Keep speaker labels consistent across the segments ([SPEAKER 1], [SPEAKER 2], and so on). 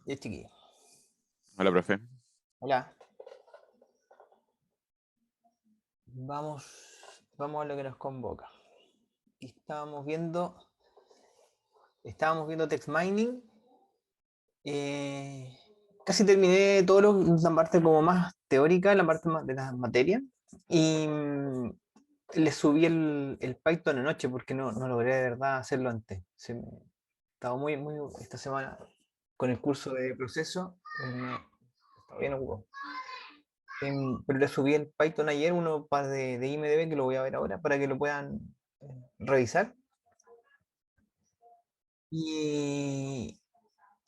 [SPEAKER 1] Ya, chiquillo.
[SPEAKER 2] Hola, profe.
[SPEAKER 1] Hola. Vamos, vamos a lo que nos convoca. Y estábamos viendo text mining. eh, Casi terminé la parte como más teórica, la parte más de las materias. Y le subí el Python anoche porque no logré de verdad hacerlo antes. Estaba muy esta semana con el curso de proceso. Estaba bien ocupado. Pero le subí el Python ayer, uno par de IMDb que lo voy a ver ahora para que lo puedan revisar. Y,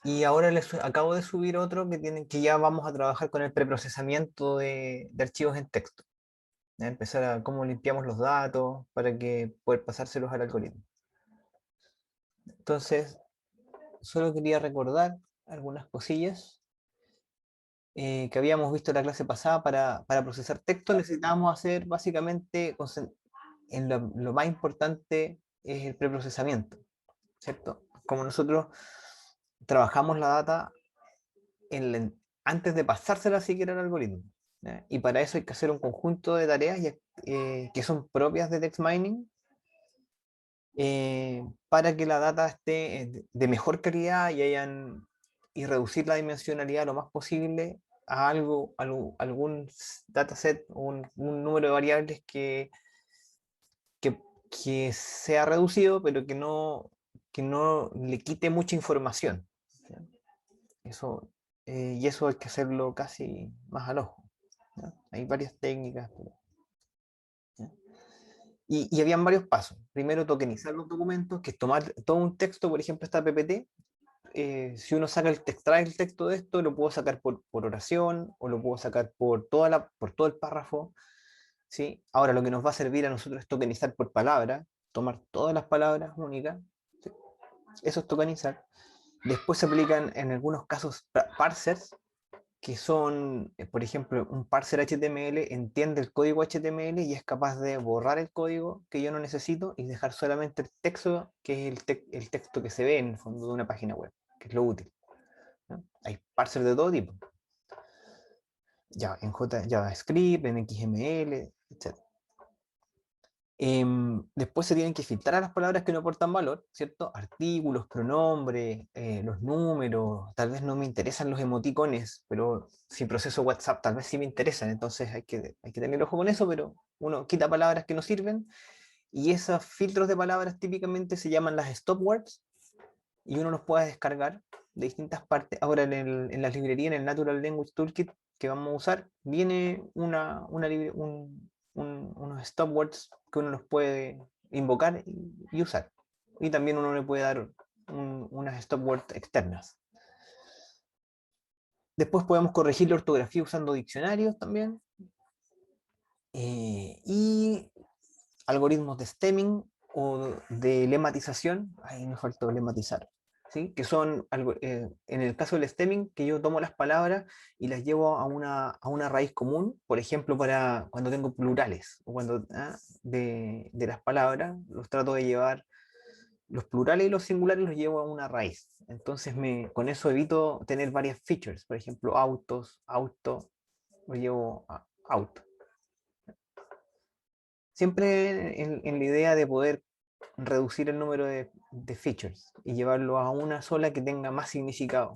[SPEAKER 1] y ahora acabo de subir otro que ya vamos a trabajar con el preprocesamiento de archivos en texto. ¿Ya? Empezar a cómo limpiamos los datos para que poder pasárselos al algoritmo. Entonces, solo quería recordar algunas cosillas que habíamos visto en la clase pasada. Para procesar texto necesitábamos hacer básicamente lo más importante es el preprocesamiento, ¿cierto? Como nosotros trabajamos la data antes de pasársela siquiera al algoritmo, ¿ya? Y para eso hay que hacer un conjunto de tareas que son propias de text mining, para que la data esté de mejor calidad y reducir la dimensionalidad lo más posible a algún dataset o un número de variables que, que sea reducido, pero que no le quite mucha información. ¿Ya? Eso, y eso hay que hacerlo casi más al ojo. ¿Ya? Hay varias técnicas. ¿Ya? Y habían varios pasos. Primero, tokenizar los documentos, que es tomar todo un texto, por ejemplo, esta PPT. Si uno extrae el texto de esto, lo puedo sacar por oración o lo puedo sacar por todo el párrafo. ¿Sí? Ahora, lo que nos va a servir a nosotros es tokenizar por palabra, tomar todas las palabras únicas. ¿Sí? Eso es tokenizar. Después se aplican en algunos casos parsers, que son, por ejemplo, un parser HTML entiende el código HTML y es capaz de borrar el código que yo no necesito y dejar solamente el texto, que es el texto que se ve en el fondo de una página web, que es lo útil, ¿no? Hay parsers de todo tipo, ya en JavaScript, en XML, etc. Después se tienen que filtrar a las palabras que no aportan valor, ¿cierto? Artículos, pronombres, los números, tal vez no me interesan los emoticones, pero si proceso WhatsApp tal vez sí me interesan, entonces hay que tener ojo con eso, pero uno quita palabras que no sirven y esos filtros de palabras típicamente se llaman las stop words y uno los puede descargar de distintas partes. Ahora en la librería, en el Natural Language Toolkit que vamos a usar, viene unos stop words que uno los puede invocar y usar. Y también uno le puede dar unas stop words externas. Después podemos corregir la ortografía usando diccionarios también. Y algoritmos de stemming o de lematización. Ahí me faltó lematizar. ¿Sí? Que son, en el caso del stemming, que yo tomo las palabras y las llevo a una raíz común, por ejemplo, para cuando tengo plurales, o de las palabras, los trato de llevar, los plurales y los singulares los llevo a una raíz. Entonces con eso evito tener varias features, por ejemplo, auto, lo llevo a auto. Siempre en la idea de poder reducir el número de features y llevarlo a una sola que tenga más significado.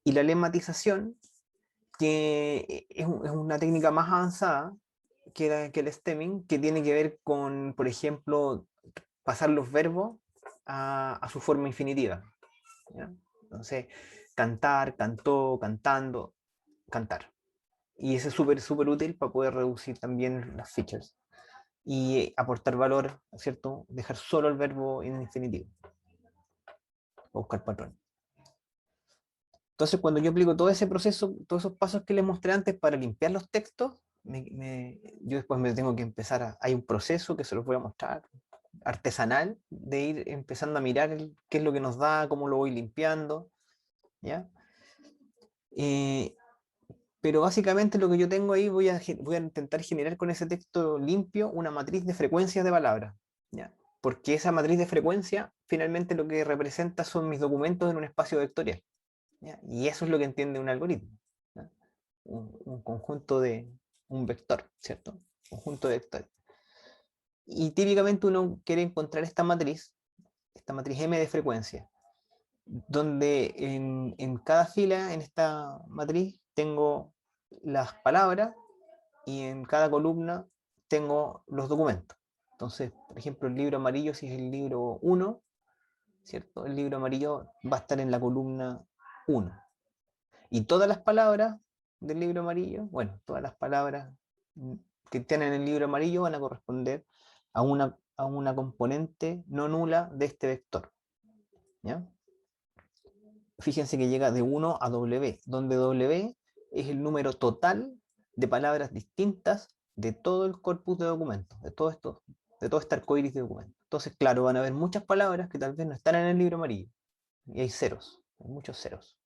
[SPEAKER 1] Y la lematización, que es una técnica más avanzada que el stemming, que tiene que ver con, por ejemplo, pasar los verbos a su forma infinitiva. ¿Ya? Entonces, cantar, cantó, cantando, cantar. Y eso es súper útil para poder reducir también las features y aportar valor, ¿cierto? Dejar solo el verbo en infinitivo, o buscar patrón. Entonces, cuando yo aplico todo ese proceso, todos esos pasos que les mostré antes para limpiar los textos, yo después me tengo que hay un proceso que se los voy a mostrar, artesanal, de ir empezando a mirar qué es lo que nos da, cómo lo voy limpiando, ¿ya? Eh, pero básicamente lo que yo tengo ahí, voy a intentar generar con ese texto limpio una matriz de frecuencias de palabras, ¿ya? porque esa matriz de frecuencia finalmente lo que representa son mis documentos en un espacio vectorial, ¿ya? Y eso es lo que entiende un algoritmo, ¿ya? Un conjunto de un vector, ¿cierto? Conjunto de vectores. Y típicamente uno quiere encontrar esta matriz M de frecuencia, donde en cada fila en esta matriz tengo las palabras y en cada columna tengo los documentos. Entonces, por ejemplo, el libro amarillo, si es el libro 1, ¿cierto? El libro amarillo va a estar en la columna 1. Y todas las palabras del libro amarillo, bueno, todas las palabras que tienen el libro amarillo van a corresponder a una componente no nula de este vector, ¿ya? Fíjense que llega de 1 a W, donde W es el número total de palabras distintas de todo el corpus de documentos, de todo este arcoíris de documentos. Entonces, claro, van a haber muchas palabras que tal vez no están en el libro amarillo, y hay ceros, hay muchos ceros.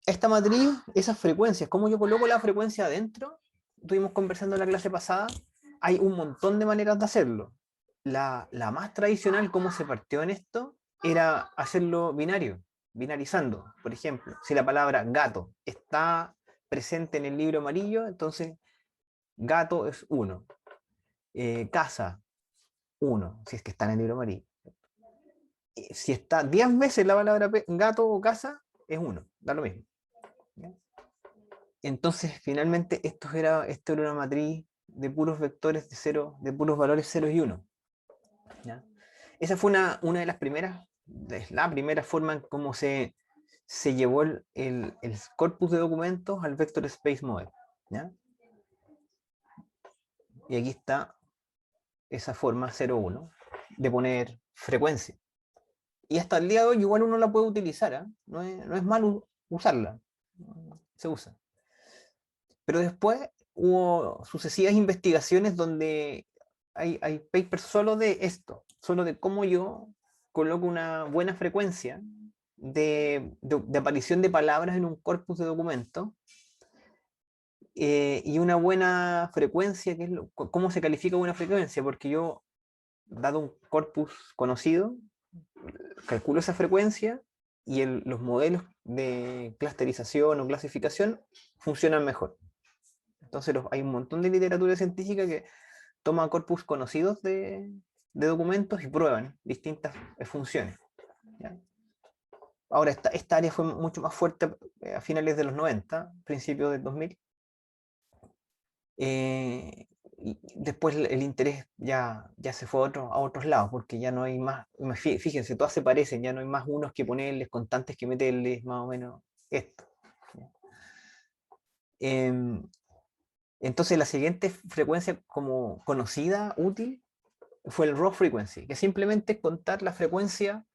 [SPEAKER 1] Esta matriz, esas frecuencias, ¿cómo yo coloco la frecuencia adentro? Estuvimos conversando en la clase pasada, hay un montón de maneras de hacerlo. La más tradicional, cómo se partió en esto, era hacerlo binario, binarizando. Por ejemplo, si la palabra gato está presente en el libro amarillo, entonces gato es 1. Casa, 1, si es que está en el libro amarillo. Si está 10 veces la palabra gato o casa, es 1, da lo mismo. ¿Ya? Entonces, finalmente, esto era una matriz de puros vectores de cero, de puros valores 0 y 1. ¿Ya? Esa fue una de las primeras, es la primera forma en cómo se llevó el corpus de documentos al Vector Space Model, ¿ya? Y aquí está esa forma 0,1 de poner frecuencia. Y hasta el día de hoy igual uno la puede utilizar, ¿eh? No es malo usarla, se usa. Pero después hubo sucesivas investigaciones donde hay papers solo de esto, solo de cómo yo coloco una buena frecuencia de aparición de palabras en un corpus de documentos, y una buena frecuencia, que es cómo se califica buena frecuencia, porque yo, dado un corpus conocido, calculo esa frecuencia y los modelos de clusterización o clasificación funcionan mejor. Entonces hay un montón de literatura científica que toma corpus conocidos de documentos y prueban distintas funciones, ¿ya? Ahora, esta área fue mucho más fuerte a finales de los 90, principios del 2000. Y después el interés ya se fue a otros lados, porque ya no hay más, fíjense, todas se parecen, ya no hay más unos que ponerles, constantes que meterles, más o menos esto. Entonces la siguiente frecuencia como conocida, útil, fue el raw frequency, que simplemente es contar la frecuencia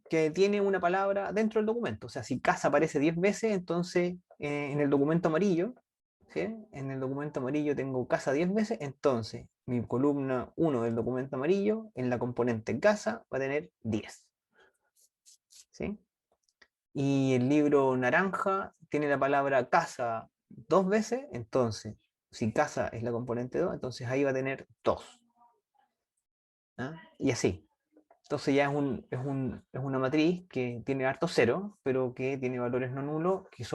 [SPEAKER 1] que tiene una palabra dentro del documento. O sea, si casa aparece 10 veces, entonces en el documento amarillo, ¿sí? En el documento amarillo tengo casa 10 veces, entonces mi columna 1 del documento amarillo, en la componente casa, va a tener 10. ¿Sí? Y el libro naranja tiene la palabra casa 2 veces, entonces, si casa es la componente 2, entonces ahí va a tener 2. ¿Ah? Y así. Entonces ya es una matriz que tiene harto cero, pero que tiene valores no nulos que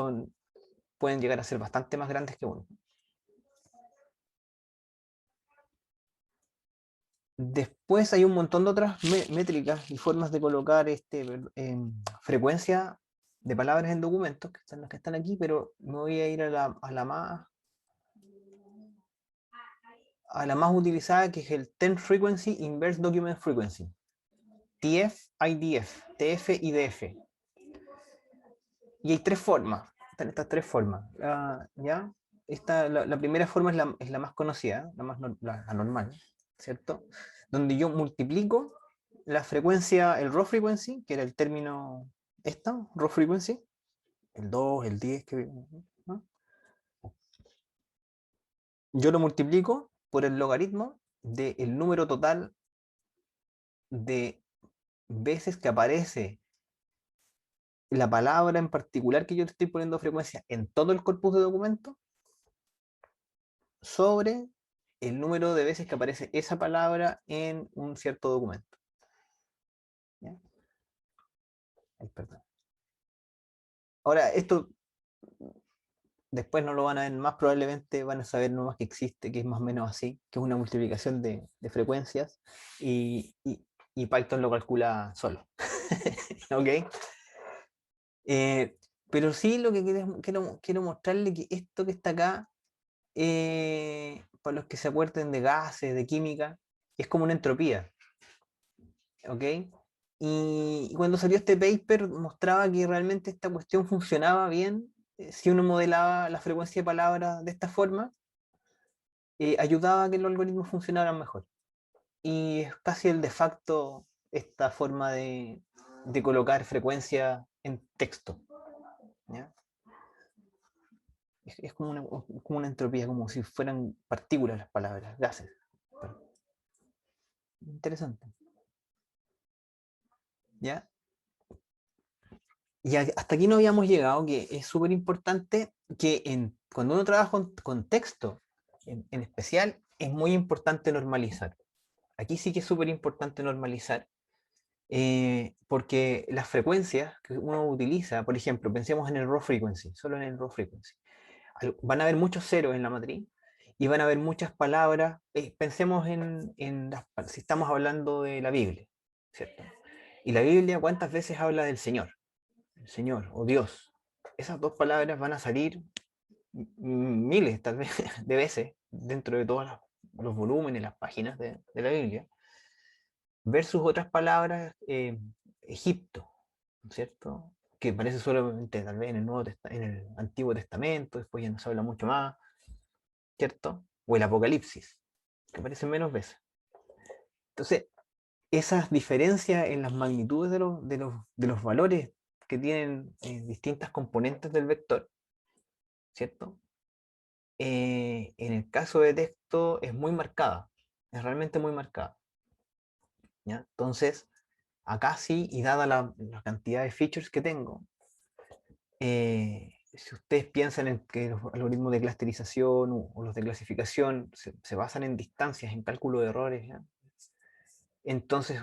[SPEAKER 1] pueden llegar a ser bastante más grandes que 1. Después hay un montón de otras métricas y formas de colocar frecuencia de palabras en documentos, que están las que están aquí, pero me voy a ir a la más utilizada, que es el Ten Frequency Inverse Document Frequency. TF, IDF, TF y DF. Y hay 3 formas, están estas 3 formas. ¿Ya? La primera forma es la más conocida, la normal, ¿cierto? Donde yo multiplico la frecuencia, el raw frequency, que era el término raw frequency, el 2, el 10, ¿no? Yo lo multiplico por el logaritmo del número total de veces que aparece la palabra en particular que yo le estoy poniendo frecuencia en todo el corpus de documentos sobre el número de veces que aparece esa palabra en un cierto documento. ¿Ya? Ay, perdón. Ahora, esto después no lo van a ver, más probablemente van a saber nomás que existe, que es más o menos así, que es una multiplicación de frecuencias y Python lo calcula solo. ¿Ok? Pero sí lo que quiero mostrarle que esto que está acá, para los que se acuerden de gases, de química, es como una entropía. ¿Ok? Y cuando salió este paper mostraba que realmente esta cuestión funcionaba bien si uno modelaba la frecuencia de palabras de esta forma, ayudaba a que los algoritmos funcionaran mejor. Y es casi el de facto esta forma de colocar frecuencia en texto. ¿Ya? Es como una entropía, como si fueran partículas las palabras, gases. Interesante. ¿Ya? Y hasta aquí no habíamos llegado, que es súper importante que cuando uno trabaja con texto, en especial, es muy importante normalizar. Aquí sí que es súper importante normalizar, porque las frecuencias que uno utiliza, por ejemplo, pensemos en el raw frequency, solo en el raw frequency. Van a haber muchos ceros en la matriz y van a haber muchas palabras. Pensemos si estamos hablando de la Biblia, ¿cierto? Y la Biblia, ¿cuántas veces habla del Señor? El Señor o Dios. Esas dos palabras van a salir miles, tal vez, de veces dentro de todos los volúmenes, las páginas de la Biblia, versus otras palabras, Egipto, ¿cierto? Que aparece solamente tal vez en el Antiguo Testamento, después ya no se habla mucho más, ¿cierto? O el Apocalipsis, que aparecen menos veces. Entonces, esas diferencias en las magnitudes de los valores que tienen distintas componentes del vector, ¿cierto? En el caso de texto es muy marcada, es realmente muy marcada. ¿Ya? Entonces, acá sí, y dada la cantidad de features que tengo, si ustedes piensan en que los algoritmos de clusterización o los de clasificación se basan en distancias, en cálculo de errores, ¿ya? Entonces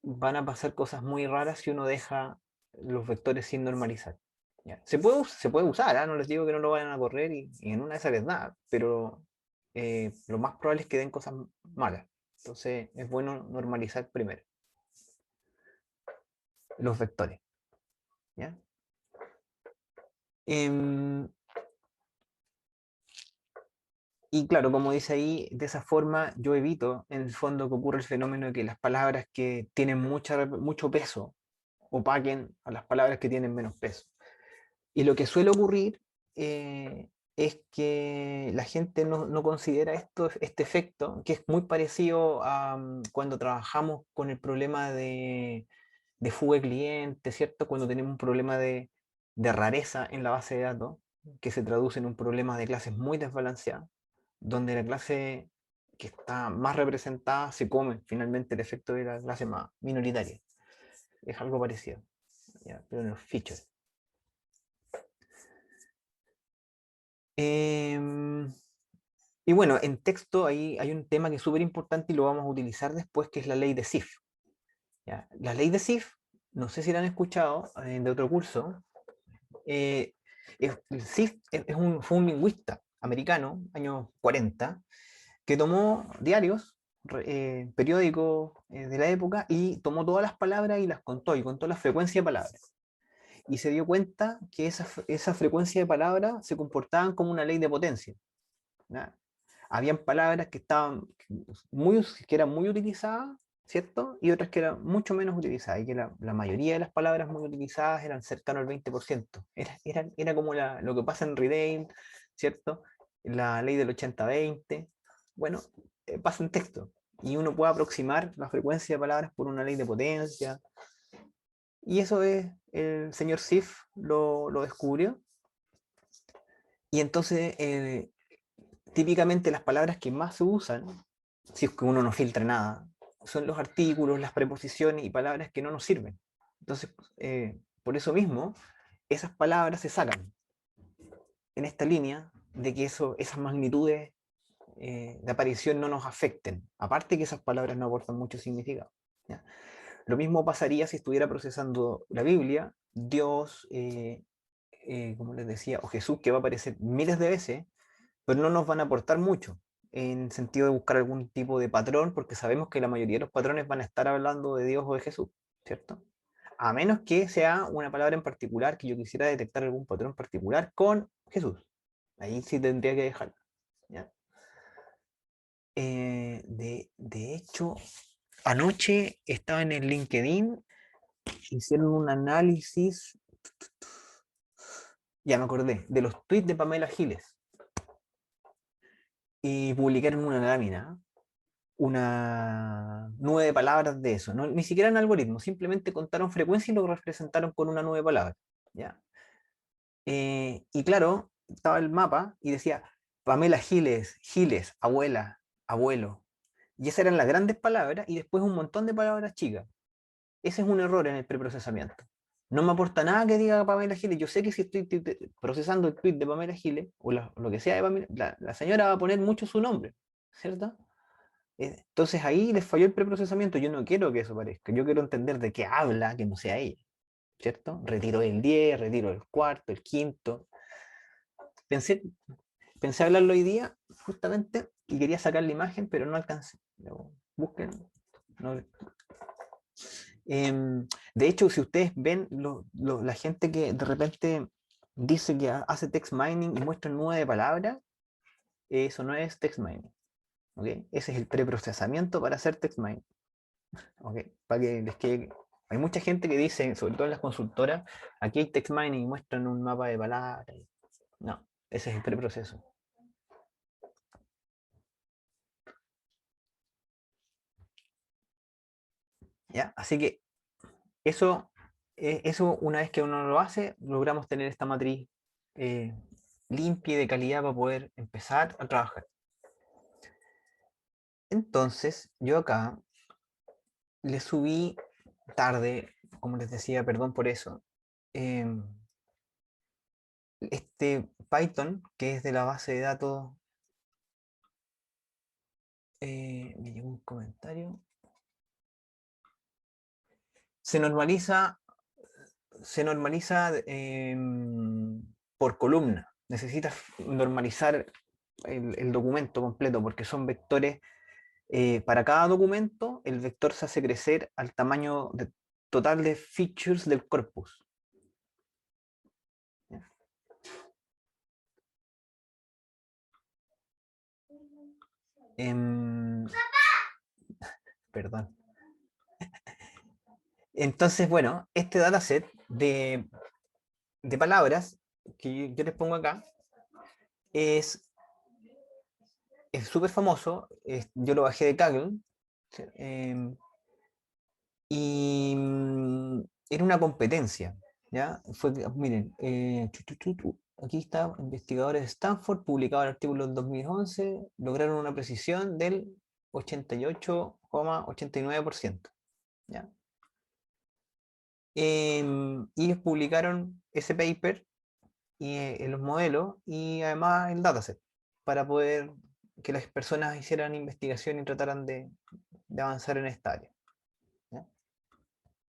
[SPEAKER 1] van a pasar cosas muy raras si uno deja los vectores sin normalizar. ¿Ya? Se puede usar, ¿ah? No les digo que no lo vayan a correr y en una de esas les da, pero lo más probable es que den cosas malas. Entonces es bueno normalizar primero los vectores. ¿Ya? Em, y claro, como dice ahí, de esa forma yo evito en el fondo que ocurra el fenómeno de que las palabras que tienen mucho peso opaquen a las palabras que tienen menos peso. Y lo que suele ocurrir es que la gente no considera este efecto, que es muy parecido a cuando trabajamos con el problema de fuga de cliente, ¿cierto? Cuando tenemos un problema de rareza en la base de datos, que se traduce en un problema de clases muy desbalanceadas, donde la clase que está más representada se come finalmente el efecto de la clase más minoritaria. Es algo parecido, ¿ya? Pero en los features. Em, y bueno, en texto ahí hay un tema que es súper importante y lo vamos a utilizar después, que es la ley de Zipf. ¿Ya? La ley de Zipf, no sé si la han escuchado de otro curso. eh, Zipf fue un lingüista americano, años 40, que tomó diarios, periódicos de la época y tomó todas las palabras y las contó, y contó la frecuencia de palabras. Y se dio cuenta que esa frecuencia de palabras se comportaban como una ley de potencia. ¿Ya? Habían palabras que eran muy utilizadas, ¿cierto? Y otras que eran mucho menos utilizadas, y que la mayoría de las palabras muy utilizadas eran cercanos al 20%. Era como lo que pasa en Reading, ¿cierto? La ley del 80-20. Bueno, pasa en texto. Y uno puede aproximar la frecuencia de palabras por una ley de potencia. Y eso el señor Sif lo descubrió. Y entonces típicamente las palabras que más se usan, si es que uno no filtra nada, son los artículos, las preposiciones y palabras que no nos sirven. Entonces, por eso mismo, esas palabras se sacan en esta línea de que esas magnitudes de aparición no nos afecten, aparte que esas palabras no aportan mucho significado. ¿Ya? Lo mismo pasaría si estuviera procesando la Biblia, Dios, como les decía, o Jesús, que va a aparecer miles de veces, pero no nos van a aportar mucho, en sentido de buscar algún tipo de patrón, porque sabemos que la mayoría de los patrones van a estar hablando de Dios o de Jesús, ¿cierto? A menos que sea una palabra en particular que yo quisiera detectar algún patrón particular con Jesús. Ahí sí tendría que dejarlo. ¿Ya? De hecho, anoche estaba en el LinkedIn, hicieron un análisis, ya me acordé, de los tweets de Pamela Giles y publicaron una lámina, una 9 palabras de eso, ni siquiera en algoritmo, simplemente contaron frecuencia y lo representaron con una 9 palabras. ¿Ya? Y claro, estaba el mapa y decía Pamela Giles, Giles, abuela, abuelo. Y esas eran las grandes palabras y después un montón de palabras chicas. Ese es un error en el preprocesamiento. No me aporta nada que diga Pamela Giles. Yo sé que si estoy procesando el tweet de Pamela Giles, o lo que sea de Pamela, la señora va a poner mucho su nombre, ¿cierto? Entonces ahí les falló el preprocesamiento. Yo no quiero que eso aparezca. Yo quiero entender de qué habla, que no sea ella, ¿cierto? Retiro el 10, retiro el cuarto, el quinto. Pensé, pensé hablarlo hoy día, justamente, y quería sacar la imagen, pero no alcancé. Busquen. No. De hecho, si ustedes ven la gente que de repente dice que hace text mining y muestra 9 palabras, eso no es text mining. ¿Okay? Ese es el preprocesamiento para hacer text mining. ¿Okay? Para que les quede. Hay mucha gente que dice, sobre todo en las consultoras, aquí hay text mining y muestran un mapa de palabras. No, ese es el preproceso. ¿Ya? Así que eso una vez que uno lo hace, logramos tener esta matriz eh, limpia y de calidad para poder empezar a trabajar. Entonces, yo acá le subí tarde, como les decía, perdón por eso, em, este Python, que es de la base de datos, me llegó un comentario, se normaliza, se normaliza por columna. Necesitas normalizar el documento completo porque son vectores. Para cada documento, el vector se hace crecer al tamaño total de features del corpus. Em, Perdón. Entonces, bueno, este dataset de palabras que yo les pongo acá es súper famoso. Yo lo bajé de Kaggle. ¿Sí? Y era una competencia. ¿Ya? Miren, aquí está, investigadores de Stanford, publicado el artículo en 2011, lograron una precisión del 88,89%. ¿Ya? Y ellos publicaron ese paper y, en los modelos y además el dataset para poder que las personas hicieran investigación y trataran de avanzar en esta área. ¿Ya?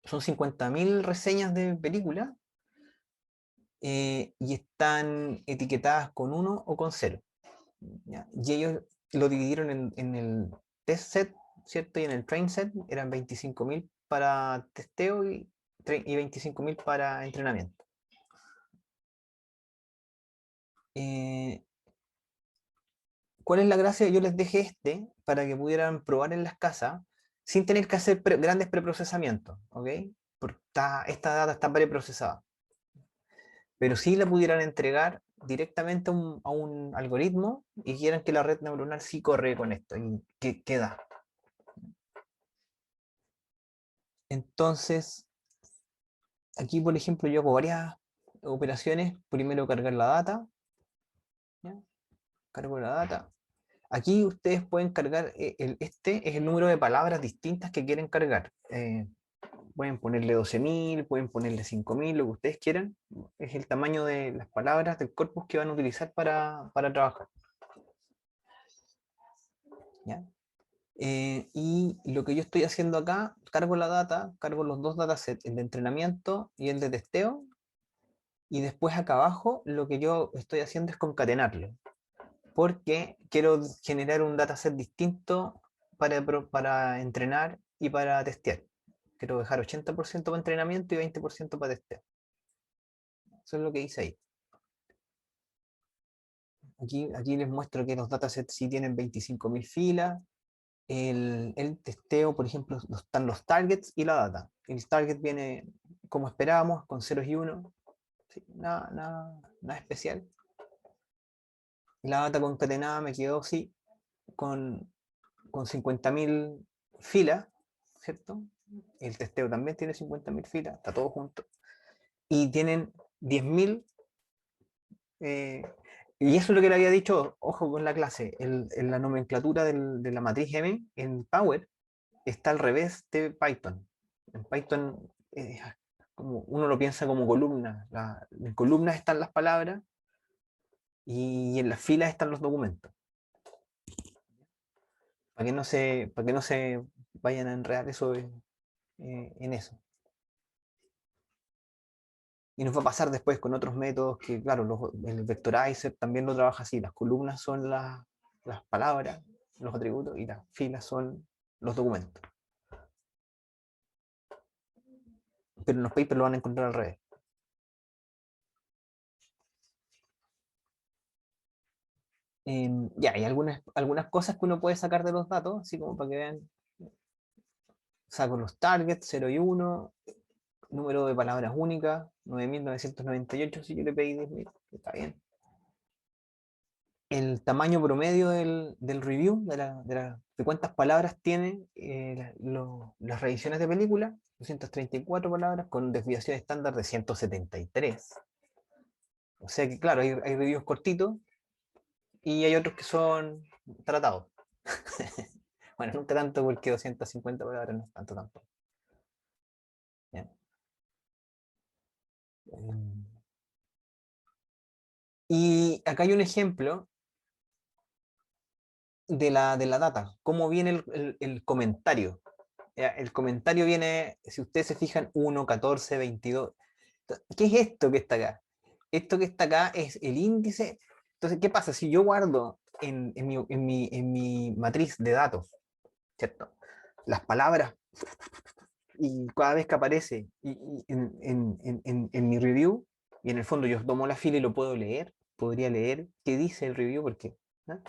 [SPEAKER 1] Son 50.000 reseñas de películas y están etiquetadas con 1 o con 0. ¿Ya? Y ellos lo dividieron en el test set, ¿cierto? Y en el train set eran 25.000 para testeo y 25.000 para entrenamiento. ¿Cuál es la gracia? Yo les dejé para que pudieran probar en las casas sin tener que hacer grandes preprocesamientos, ¿ok? Porque esta data está preprocesada. Pero sí la pudieran entregar directamente a un algoritmo y quieran que la red neuronal sí corre con esto y que da. Entonces, aquí, por ejemplo, yo hago varias operaciones. Primero cargar la data. ¿Ya? Cargo la data. Aquí ustedes pueden cargar, este es el número de palabras distintas que quieren cargar. Pueden ponerle 12.000, pueden ponerle 5.000, lo que ustedes quieran. Es el tamaño de las palabras del corpus que van a utilizar para trabajar. ¿ya? Y lo que yo estoy haciendo acá, cargo la data, cargo los dos datasets, el de entrenamiento y el de testeo, y después acá abajo lo que yo estoy haciendo es concatenarlo, porque quiero generar un dataset distinto para entrenar y para testear. Quiero dejar 80% para entrenamiento y 20% para testeo. Eso es lo que hice ahí. Aquí les muestro que los datasets sí tienen 25.000 filas. El testeo, por ejemplo, están los targets y la data. El target viene como esperábamos, con ceros y unos. Sí, nada especial. La data concatenada me quedó, sí, con 50.000 filas, ¿cierto? El testeo también tiene 50.000 filas, está todo junto. Y tienen 10.000. Y eso es lo que le había dicho, ojo con la clase, en la nomenclatura de la matriz M, en Power, está al revés de Python. En Python, como uno lo piensa como columna. En columnas están las palabras y en las filas están los documentos. Para que no se vayan a enredar eso en eso. Y nos va a pasar después con otros métodos que, claro, el vectorizer también lo trabaja así. Las columnas son las palabras, los atributos, y las filas son los documentos. Pero en los papers lo van a encontrar al revés. Ya, hay algunas cosas que uno puede sacar de los datos, así como para que vean. Saco los targets 0 y 1, número de palabras únicas, 9.998, si yo le pedí 10.000, está bien. El tamaño promedio del review, de cuántas palabras tiene las revisiones de película, 234 palabras, con desviación estándar de 173. O sea que, claro, hay reviews cortitos y hay otros que son tratados. Bueno, nunca tanto porque 250 palabras no es tanto tampoco. ¿Ya? Y acá hay un ejemplo de la data, cómo viene el comentario. ¿Ya? El comentario viene, si ustedes se fijan, 1, 14, 22. ¿Qué es esto que está acá? Esto que está acá es el índice. Entonces, ¿qué pasa? Si yo guardo en mi matriz de datos, ¿cierto? Las palabras, y cada vez que aparece en mi review, y en el fondo yo tomo la fila y lo puedo leer, podría leer qué dice el review, porque ¿no?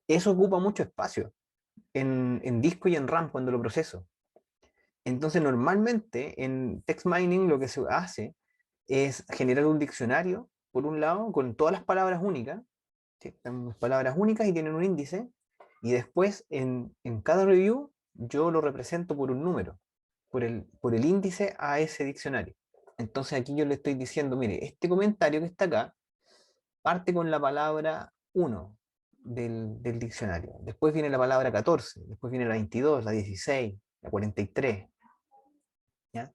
[SPEAKER 1] Eso ocupa mucho espacio en disco y en RAM cuando lo proceso. Entonces, normalmente en text mining lo que se hace es generar un diccionario, por un lado, con todas las palabras únicas, ¿sí? Las palabras únicas y tienen un índice, y después en cada review yo lo represento por un número, por el índice a ese diccionario. Entonces aquí yo le estoy diciendo, mire, este comentario que está acá parte con la palabra 1 del diccionario. Después viene la palabra 14, después viene la 22, la 16, la 43, ¿ya?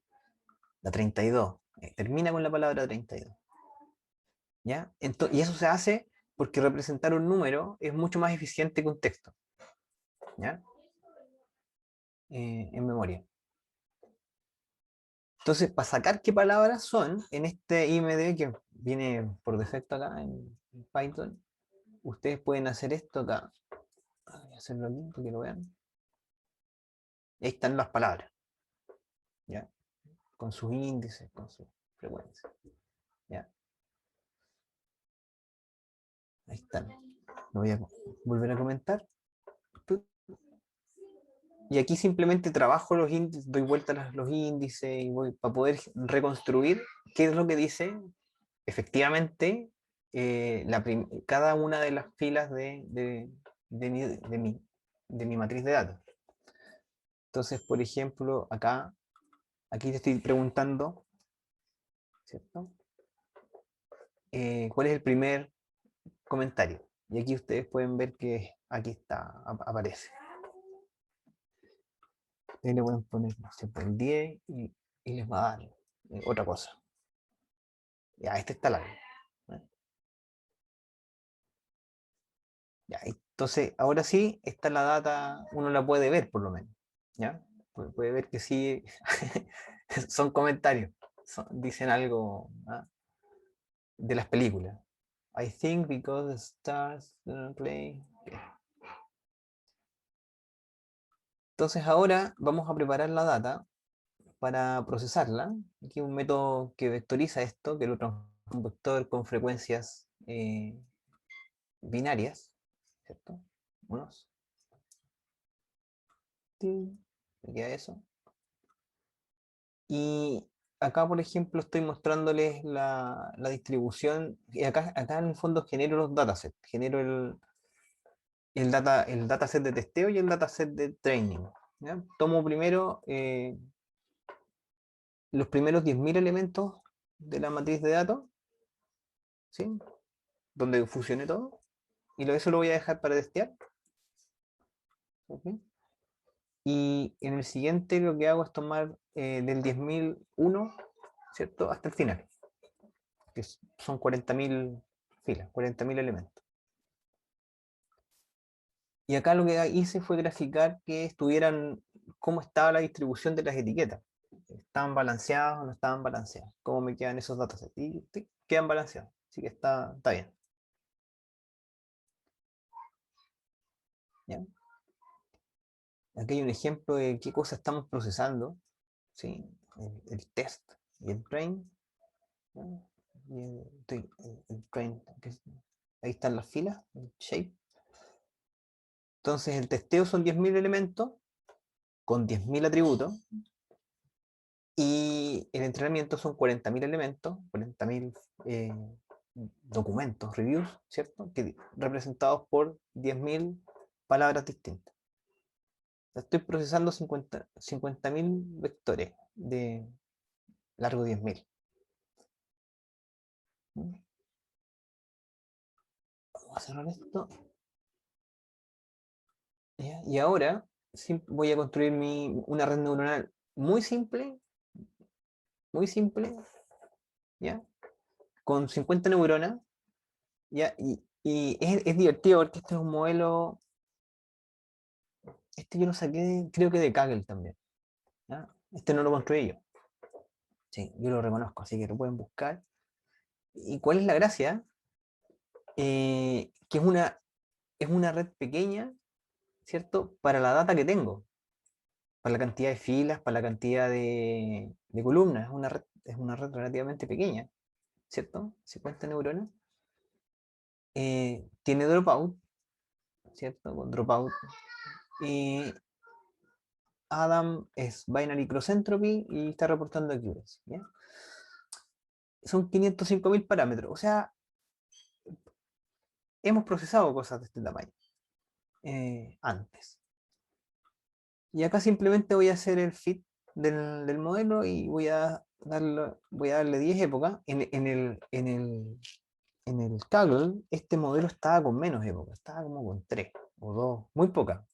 [SPEAKER 1] La 32. Termina con la palabra 32. ¿Ya? Y eso se hace porque representar un número es mucho más eficiente que un texto. ¿Ya? En memoria. Entonces, para sacar qué palabras son, en este IMD que viene por defecto acá en Python, ustedes pueden hacer esto acá. Voy a hacerlo aquí para que lo vean. Ahí están las palabras, ¿ya? Con sus índices, con su frecuencia. ¿Ya? Ahí están. Lo voy a volver a comentar. Y aquí simplemente trabajo los índices, doy vuelta a los índices y voy para poder reconstruir qué es lo que dice efectivamente cada una de las filas de mi matriz de datos. Entonces, por ejemplo, aquí te estoy preguntando, ¿cierto? ¿Cuál es el primer comentario? Y aquí ustedes pueden ver que aquí está, aparece. Ahí le pueden poner, no sé, el 10 y les va a dar otra cosa. Ya, este está largo. Ya, ahí Entonces, ahora sí, está la data, uno la puede ver por lo menos, ¿ya? Puede ver que sí, son comentarios, dicen algo, ¿ah? De las películas. I think because the stars don't play. Okay. Entonces ahora vamos a preparar la data para procesarla. Aquí hay un método que vectoriza esto, que lo transforma en un vector con frecuencias binarias, ¿cierto? Unos. Me queda eso. Y acá, por ejemplo, estoy mostrándoles la distribución. Y acá en el fondo genero los datasets. Genero el dataset de testeo y el dataset de training. ¿Ya? Tomo primero los primeros 10.000 elementos de la matriz de datos, ¿sí? Donde fusione todo. Y eso lo voy a dejar para testear. ¿Ok? Y en el siguiente lo que hago es tomar del 10.001, ¿cierto? Hasta el final, que son 40.000 filas, 40.000 elementos. Y acá lo que hice fue graficar que estuvieran, cómo estaba la distribución de las etiquetas. ¿Estaban balanceadas o no estaban balanceadas? ¿Cómo me quedan esos datasets? Y sí, quedan balanceados, así que está bien. ¿Ya? Aquí hay un ejemplo de qué cosas estamos procesando, ¿sí? El test y el train. ¿No? Y el train, ahí están las filas, el shape. Entonces el testeo son 10.000 elementos con 10.000 atributos y el entrenamiento son 40.000 elementos, 40.000 documentos, reviews, ¿cierto? Representados por 10.000 palabras distintas. Estoy procesando 50.000 vectores de largo 10.000. Vamos a cerrar esto. ¿Ya? Y ahora voy a construir una red neuronal muy simple, ¿ya? Con 50 neuronas, ¿ya? Y es divertido porque este es un modelo, este yo lo saqué, creo que de Kaggle también, ¿ya? Este no lo construí yo, sí, yo lo reconozco, así que lo pueden buscar. ¿Y cuál es la gracia? Que es una red pequeña, ¿cierto? Para la data que tengo, para la cantidad de filas, para la cantidad de columnas, es una red relativamente pequeña, ¿cierto? 50 neuronas. Tiene dropout, ¿cierto? Con dropout. Y Adam es binary cross entropy y está reportando accuracy, ¿ya? Son 505.000 parámetros, o sea, hemos procesado cosas de este tamaño antes. Y acá simplemente voy a hacer el fit del modelo y voy a darle 10 épocas. En el Kaggle, este modelo estaba con menos épocas, estaba como con 3 o 2, muy poca,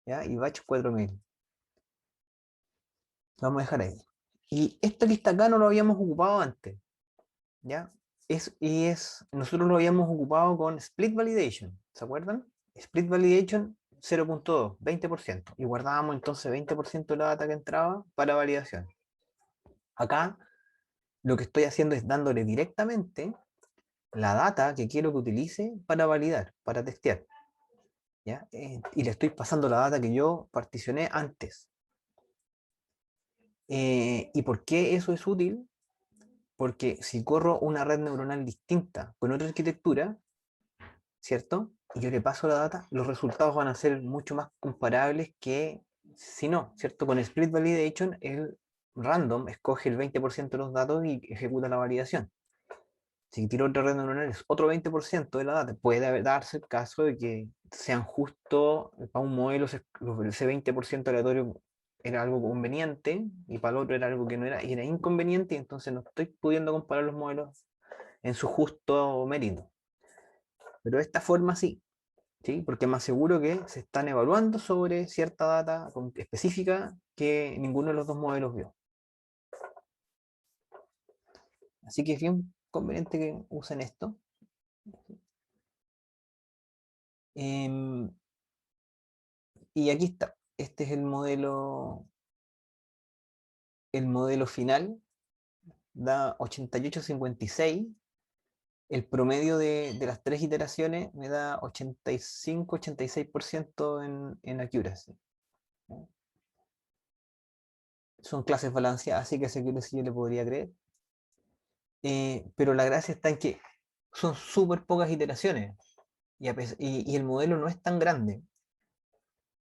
[SPEAKER 1] ¿ya? Y batch 4.000. Lo vamos a dejar ahí. Y esta lista acá no lo habíamos ocupado antes, ¿ya? Nosotros lo habíamos ocupado con Split Validation, ¿se acuerdan? Split Validation 0.2, 20%. Y guardábamos entonces 20% de la data que entraba para validación. Acá lo que estoy haciendo es dándole directamente la data que quiero que utilice para validar, para testear, ¿ya? Y le estoy pasando la data que yo particioné antes. ¿Y por qué eso es útil? Porque si corro una red neuronal distinta con otra arquitectura, ¿cierto? Y yo le paso la data, los resultados van a ser mucho más comparables que si no, ¿cierto? Con Split Validation, el random escoge el 20% de los datos y ejecuta la validación. Si tiro otra red neuronal es otro 20% de la data. Puede darse el caso de que sean justo para un modelo ese 20% aleatorio era algo conveniente y para el otro era algo que no era, y era inconveniente, y entonces no estoy pudiendo comparar los modelos en su justo mérito. Pero de esta forma sí, ¿sí? Porque es más seguro que se están evaluando sobre cierta data específica que ninguno de los dos modelos vio. Así que es bien conveniente que usen esto. Y aquí está. Este es el modelo final. Da 88,56. El promedio de las tres iteraciones me da 85-86% en accuracy. ¿No? Son clases balanceadas, así que ese accuracy yo le podría creer. Pero la gracia está en que son súper pocas iteraciones y el modelo no es tan grande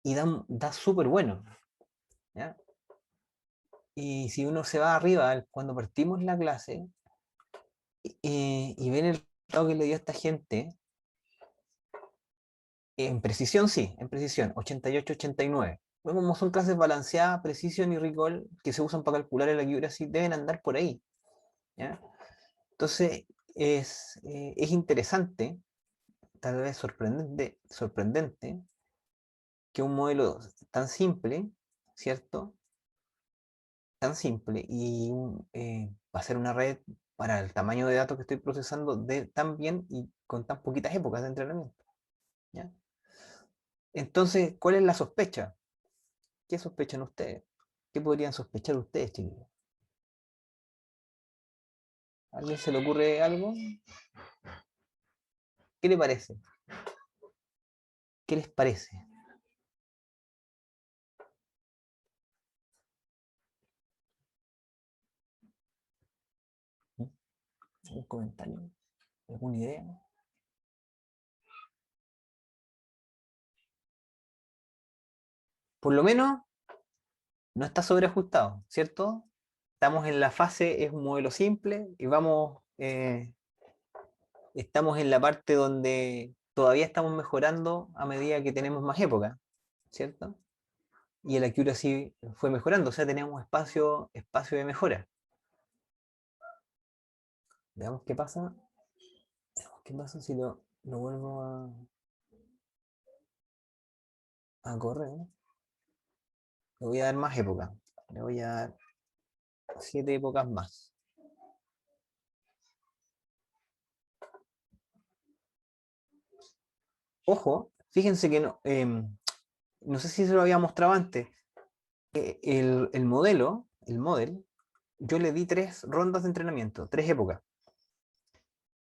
[SPEAKER 1] y da súper bueno. ¿Ya? Y si uno se va arriba, cuando partimos la clase y ven el resultado que le dio a esta gente, en precisión sí, en precisión, 88-89. Bueno, como son clases balanceadas, precision y recall, que se usan para calcular el accuracy, deben andar por ahí. ¿Ya? Entonces, es interesante, tal vez sorprendente, que un modelo tan simple, ¿cierto? Tan simple y va a ser una red para el tamaño de datos que estoy procesando tan bien y con tan poquitas épocas de entrenamiento. ¿Ya? Entonces, ¿cuál es la sospecha? ¿Qué sospechan ustedes? ¿Qué podrían sospechar ustedes, chiquillos? ¿A alguien se le ocurre algo? ¿Qué le parece? ¿Qué les parece? ¿Mm? ¿Algún comentario? ¿Alguna idea? Por lo menos no está sobreajustado, ¿cierto? Estamos en la fase, es un modelo simple y estamos en la parte donde todavía estamos mejorando a medida que tenemos más época, ¿cierto? Y el accuracy fue mejorando, o sea, tenemos espacio de mejora. Veamos qué pasa. ¿Qué pasa si lo vuelvo a correr? Le voy a dar más época. Le voy a dar 7 épocas más. Ojo, fíjense que no sé si se lo había mostrado antes. El model, yo le di 3 rondas de entrenamiento, 3 épocas.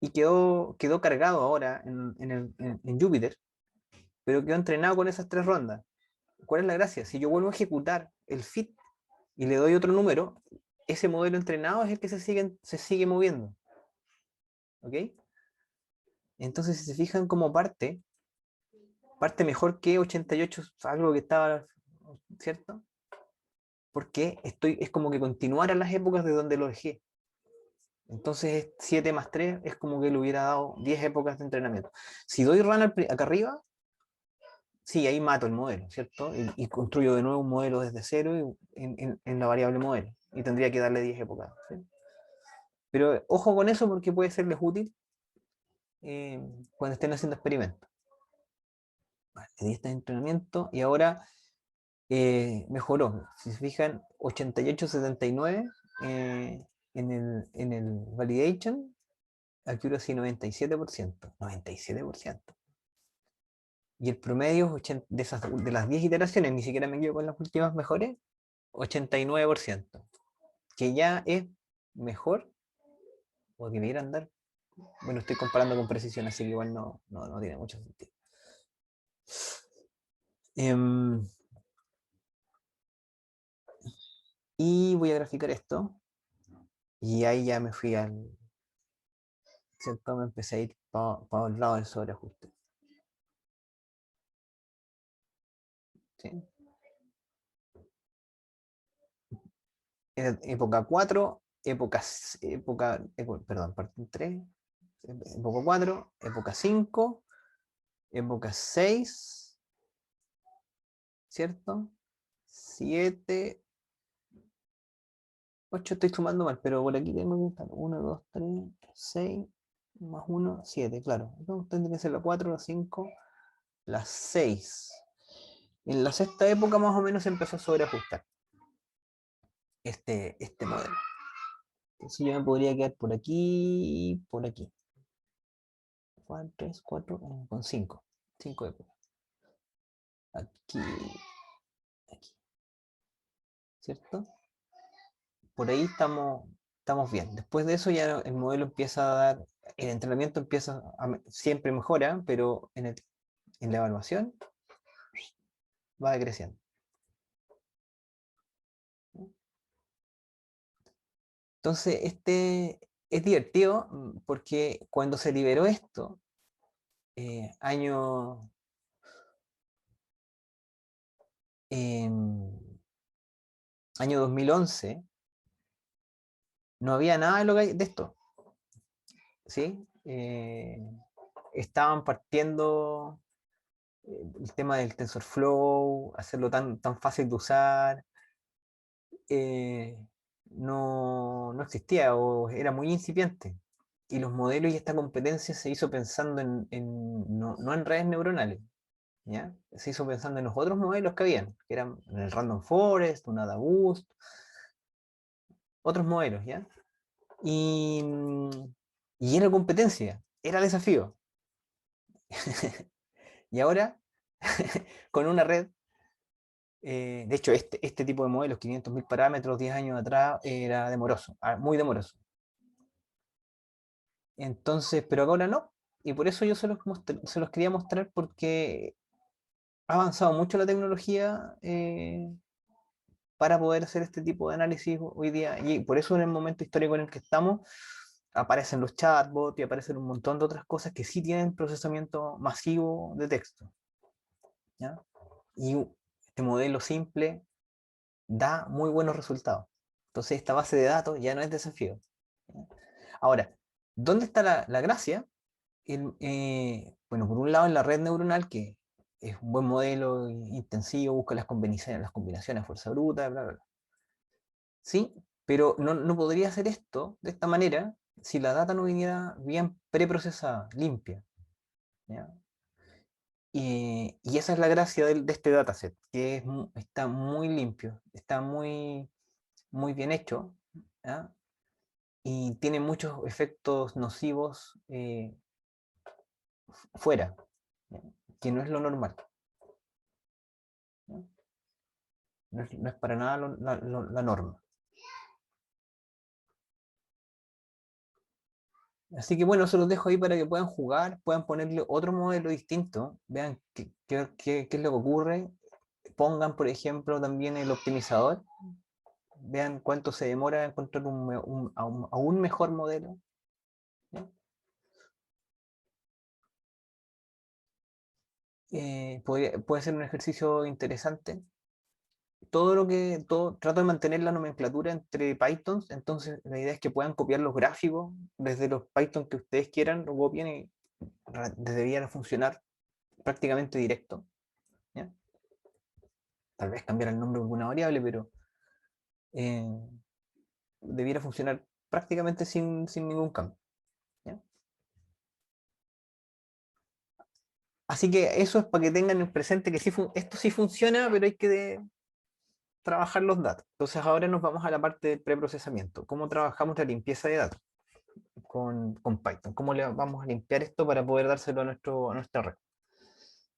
[SPEAKER 1] Y quedó cargado ahora en Jupyter, pero quedó entrenado con esas 3 rondas. ¿Cuál es la gracia? Si yo vuelvo a ejecutar el fit y le doy otro número, ese modelo entrenado es el que se sigue moviendo. ¿Ok? Entonces, si se fijan como parte mejor que 88, algo que estaba, ¿cierto? Porque es como que continuara las épocas de donde lo dejé. Entonces 7 más 3 es como que le hubiera dado 10 épocas de entrenamiento. Si doy run acá arriba, sí, ahí mato el modelo, ¿cierto? Y construyo de nuevo un modelo desde cero en la variable modelo. Y tendría que darle 10 épocas. ¿Sí? Pero ojo con eso porque puede serles útil eh, cuando estén haciendo experimentos. Vale, le di este entrenamiento y ahora mejoró. Si se fijan, 88-79 en el validation, accuracy 97%. 97%. Y el promedio de las 10 iteraciones, ni siquiera me quedo con las últimas mejores, 89%. Que ya es mejor, o debería andar. Bueno, estoy comparando con precisión, así que igual no tiene mucho sentido. Y voy a graficar esto. Y ahí ya me fui ¿cierto? Me empecé a ir para el lado del sobreajuste. ¿Sí? Época 4, perdón, parte 3, época 4, época 5, época 6, ¿cierto? 7, 8 estoy sumando mal, pero por aquí tengo que estar 1, 2, 3, 6, más 1, 7, claro. Entonces tendría que ser la 4, la 5, la 6. En la sexta época más o menos empezó a sobreajustar este modelo. Entonces yo me podría quedar por aquí y por aquí. 3, 4, con 5. 5 épocas. Aquí, aquí, ¿cierto? Por ahí estamos bien. Después de eso ya el modelo empieza a dar, el entrenamiento empieza siempre mejora, pero en la evaluación va decreciendo. Entonces, este es divertido porque cuando se liberó esto, año, em, año 2011, no había nada de esto, ¿sí? Estaban partiendo el tema del TensorFlow, hacerlo tan fácil de usar, eh, no existía o era muy incipiente. Y los modelos y esta competencia se hizo pensando no en redes neuronales, ¿ya? Se hizo pensando en los otros modelos que habían, que eran el Random Forest, un AdaBoost, otros modelos, ¿ya? Y, y era competencia, era desafío. Y ahora, con una red, de hecho, este tipo de modelos, 500.000 parámetros, 10 años atrás, era demoroso, muy demoroso. Entonces, pero ahora no. Y por eso yo se los quería mostrar porque ha avanzado mucho la tecnología para poder hacer este tipo de análisis hoy día. Y por eso en el momento histórico en el que estamos, aparecen los chatbots y aparecen un montón de otras cosas que sí tienen procesamiento masivo de texto, ¿ya? Y este modelo simple da muy buenos resultados. Entonces esta base de datos ya no es desafío, ¿ya? Ahora, ¿dónde está la gracia? Bueno, por un lado en la red neuronal, que es un buen modelo intensivo, busca las combinaciones a fuerza bruta, bla, bla, bla. Sí, pero no podría hacer esto de esta manera si la data no viniera bien preprocesada, limpia, ¿ya? Y esa es la gracia de este dataset, que está muy limpio, está muy bien hecho, ¿ya? Y tiene muchos efectos nocivos fuera, ¿ya? Que no es lo normal, ¿ya? No es para nada la norma. Así que bueno, se los dejo ahí para que puedan jugar, puedan ponerle otro modelo distinto, vean qué es lo que ocurre, pongan por ejemplo también el optimizador, vean cuánto se demora en encontrar aún mejor modelo, ¿ya? Puede ser un ejercicio interesante. Trato de mantener la nomenclatura entre Pythons, entonces la idea es que puedan copiar los gráficos desde los Python que ustedes quieran, lo copien y deberían funcionar prácticamente directo, ¿ya? Tal vez cambiar el nombre de alguna variable, pero eh, debiera funcionar prácticamente sin ningún cambio, ¿ya? Así que eso es para que tengan en presente que esto sí funciona, pero hay que trabajar los datos. Entonces ahora nos vamos a la parte de preprocesamiento. ¿Cómo trabajamos la limpieza de datos con Python? ¿Cómo le vamos a limpiar esto para poder dárselo a nuestra red?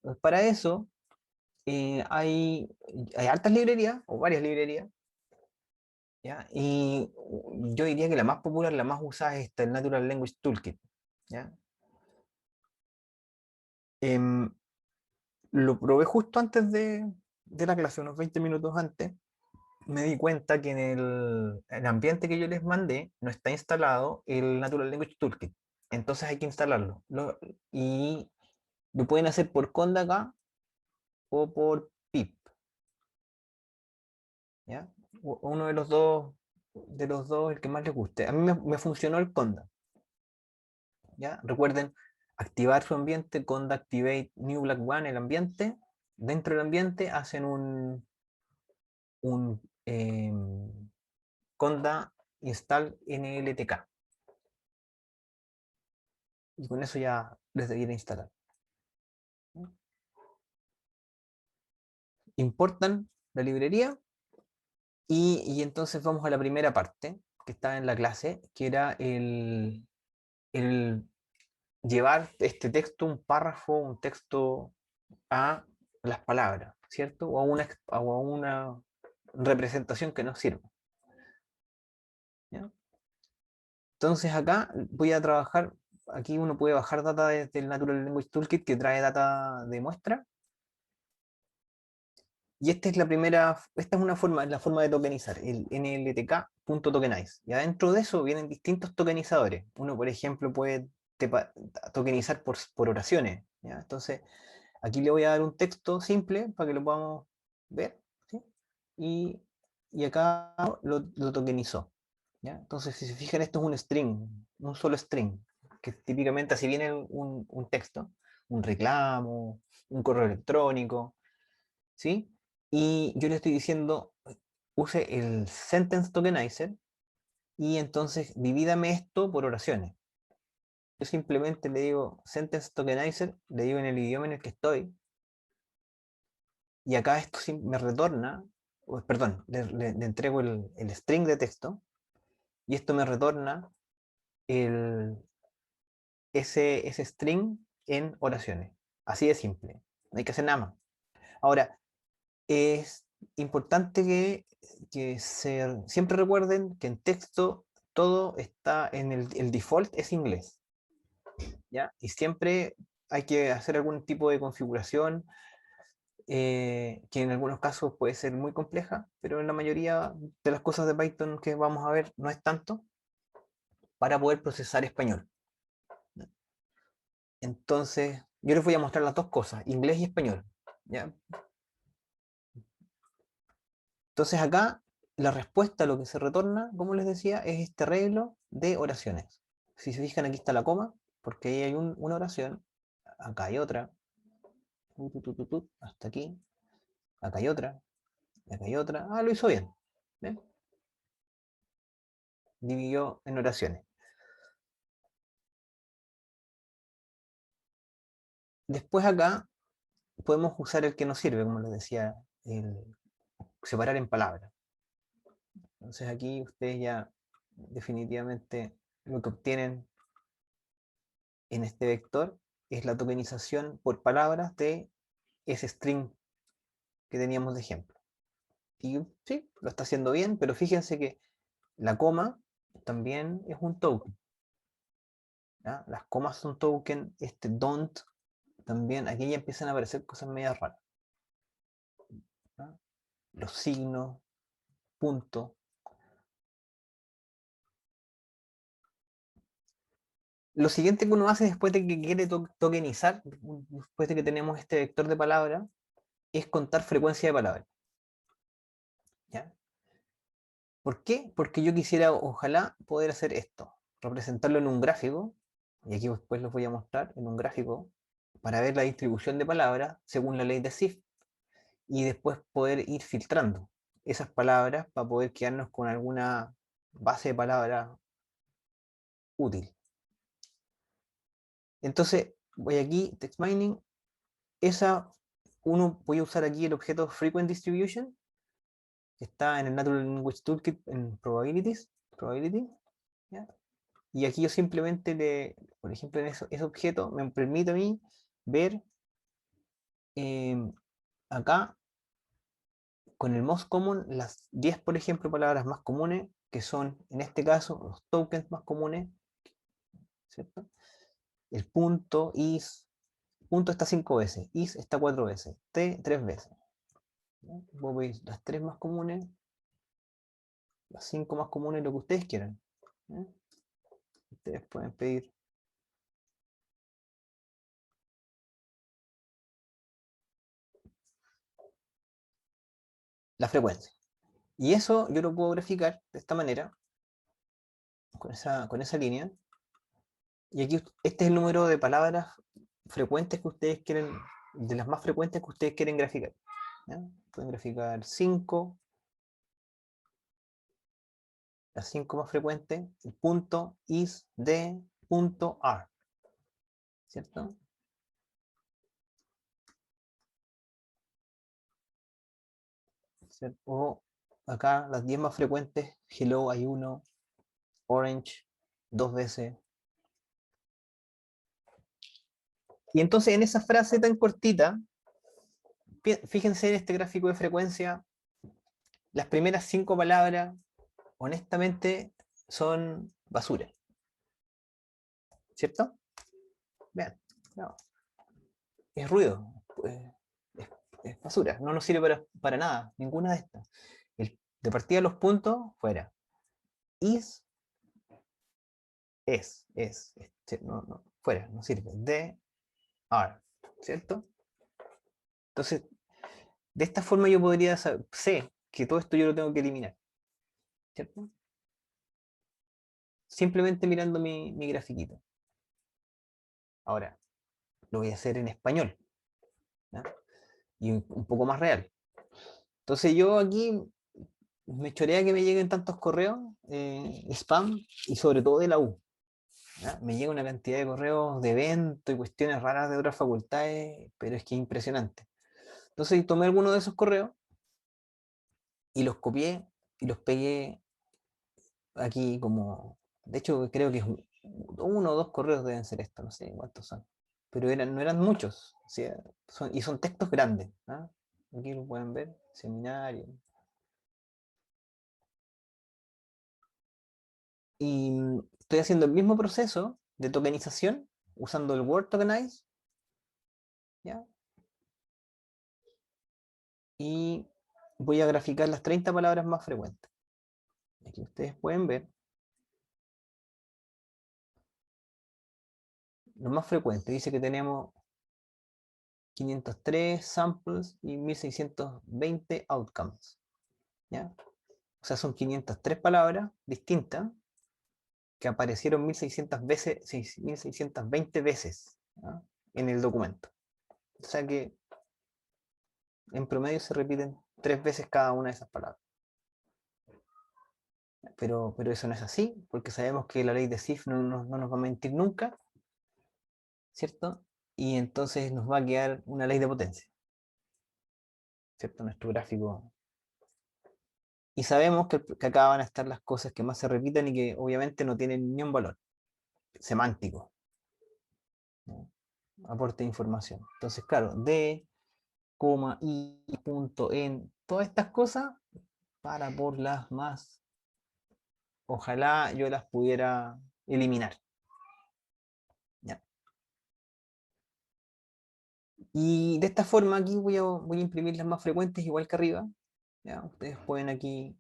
[SPEAKER 1] Pues para eso hay hartas librerías o varias librerías, ¿ya? Y yo diría que la más popular, la más usada es el Natural Language Toolkit, ¿ya? Em, lo probé justo antes de la clase, unos 20 minutos antes. Me di cuenta que en el ambiente que yo les mandé no está instalado el Natural Language Toolkit. Entonces hay que instalarlo. Y lo pueden hacer por Conda acá o por pip, ¿ya? Uno de los dos, el que más les guste. A mí me funcionó el Conda, ¿ya? Recuerden activar su ambiente, Conda Activate New Black One, el ambiente. Dentro del ambiente hacen un Conda install NLTK. Y con eso ya les debiera instalar. Importan la librería y entonces vamos a la primera parte que estaba en la clase, que era el llevar este texto, un párrafo, un texto a las palabras, ¿cierto? O a una representación que nos sirva. ¿Ya? Entonces acá voy a trabajar, aquí uno puede bajar data desde el Natural Language Toolkit que trae data de muestra. Y esta es una forma, es la forma de tokenizar, el nltk.tokenize. Y adentro de eso vienen distintos tokenizadores. Uno, por ejemplo, puede tokenizar por oraciones. ¿Ya? Entonces, aquí le voy a dar un texto simple para que lo podamos ver. ¿Sí? Y acá lo tokenizó. ¿Ya? Entonces, si se fijan, esto es un string, un solo string, que típicamente así viene un texto, un reclamo, un correo electrónico, ¿sí? Y yo le estoy diciendo, use el sentence tokenizer y entonces divídame esto por oraciones. Yo simplemente le digo sentence tokenizer, le digo en el idioma en el que estoy, y acá esto me retorna, perdón, le entrego el string de texto, y esto me retorna el, ese string en oraciones. Así de simple. No hay que hacer nada más. Ahora, es importante que siempre recuerden que en texto todo está en el default es inglés, ¿ya? Y siempre hay que hacer algún tipo de configuración que en algunos casos puede ser muy compleja, pero en la mayoría de las cosas de Python que vamos a ver no es tanto para poder procesar español. Entonces, yo les voy a mostrar las dos cosas, inglés y español, ¿ya? Entonces acá la respuesta a lo que se retorna, como les decía, es este arreglo de oraciones. Si se fijan, aquí está la coma, porque ahí hay una oración, acá hay otra, hasta aquí, acá hay otra, acá hay otra. Ah, lo hizo bien. ¿Ven? Dividió en oraciones. Después acá podemos usar el que nos sirve, como les decía, el separar en palabras. Entonces aquí ustedes ya definitivamente lo que obtienen en este vector es la tokenización por palabras de ese string que teníamos de ejemplo. Y sí, lo está haciendo bien, pero fíjense que la coma también es un token. ¿Ya? Las comas son token, este don't también, aquí ya empiezan a aparecer cosas medias raras. ¿Ya? Los signos, punto. Lo siguiente que uno hace después de que quiere tokenizar, después de que tenemos este vector de palabra, es contar frecuencia de palabras. ¿Ya? ¿Por qué? Porque yo quisiera, ojalá, poder hacer esto, representarlo en un gráfico, y aquí después los voy a mostrar en un gráfico, para ver la distribución de palabras según la ley de Zipf, y después poder ir filtrando esas palabras para poder quedarnos con alguna base de palabras útil. Entonces, voy aquí, text mining, voy a usar aquí el objeto frequent distribution, que está en el Natural Language Toolkit en probability, ¿ya? Y aquí yo simplemente, por ejemplo, en ese objeto me permite a mí ver acá con el most common las 10, por ejemplo, palabras más comunes, que son en este caso los tokens más comunes, ¿cierto? El punto está 5 veces, is está 4 veces, t 3 veces. ¿Ya? Voy a ver las 3 más comunes, las 5 más comunes, lo que ustedes quieran. ¿Ya? Ustedes pueden pedir la frecuencia. Y eso yo lo puedo graficar de esta manera, con esa línea. Y aquí este es el número de palabras frecuentes que ustedes quieren, de las más frecuentes que ustedes quieren graficar. ¿Ya? Pueden graficar 5, las 5 más frecuentes, el punto is de punto r, ¿cierto? ¿Cierto? O acá las 10 más frecuentes, hello hay uno, orange 2 veces, Y entonces en esa frase tan cortita, fíjense en este gráfico de frecuencia, las primeras 5 palabras, honestamente, son basura. ¿Cierto? Vean, no, es ruido, es basura, no nos sirve para nada, ninguna de estas. De partida los puntos, fuera. Is, no, fuera, no sirve. De, are, ¿cierto? Entonces, de esta forma yo podría sé que todo esto yo lo tengo que eliminar, ¿cierto? Simplemente mirando mi grafiquito. Ahora, lo voy a hacer en español, ¿no? Y un poco más real. Entonces yo aquí me chorea que me lleguen tantos correos, spam, y sobre todo de la U. ¿Ya? Me llega una cantidad de correos de eventos y cuestiones raras de otras facultades, pero es que es impresionante. Entonces tomé algunos de esos correos y los copié y los pegué aquí como... De hecho, creo que es uno o dos correos deben ser estos, no sé cuántos son. Pero no eran muchos, o sea, y son textos grandes. ¿Ah? Aquí lo pueden ver, seminario. Y estoy haciendo el mismo proceso de tokenización usando el Word Tokenize, ¿ya? Y voy a graficar las 30 palabras más frecuentes. Aquí ustedes pueden ver lo más frecuente. Dice que tenemos 503 samples y 1620 outcomes, ¿ya? O sea, son 503 palabras distintas que aparecieron 1620 veces, ¿ya? En el documento. O sea que en promedio se repiten 3 veces cada una de esas palabras. Pero eso no es así, porque sabemos que la ley de Zipf no nos va a mentir nunca, ¿cierto? Y entonces nos va a quedar una ley de potencia, ¿cierto? Nuestro gráfico. Y sabemos que acá van a estar las cosas que más se repiten y que obviamente no tienen ni un valor semántico, ¿no? Aporte de información. Entonces, claro, de, coma, y, punto, en, todas estas cosas, para por las más, ojalá yo las pudiera eliminar. ¿Ya? Y de esta forma aquí voy a imprimir las más frecuentes igual que arriba. ¿Ya? Ustedes pueden aquí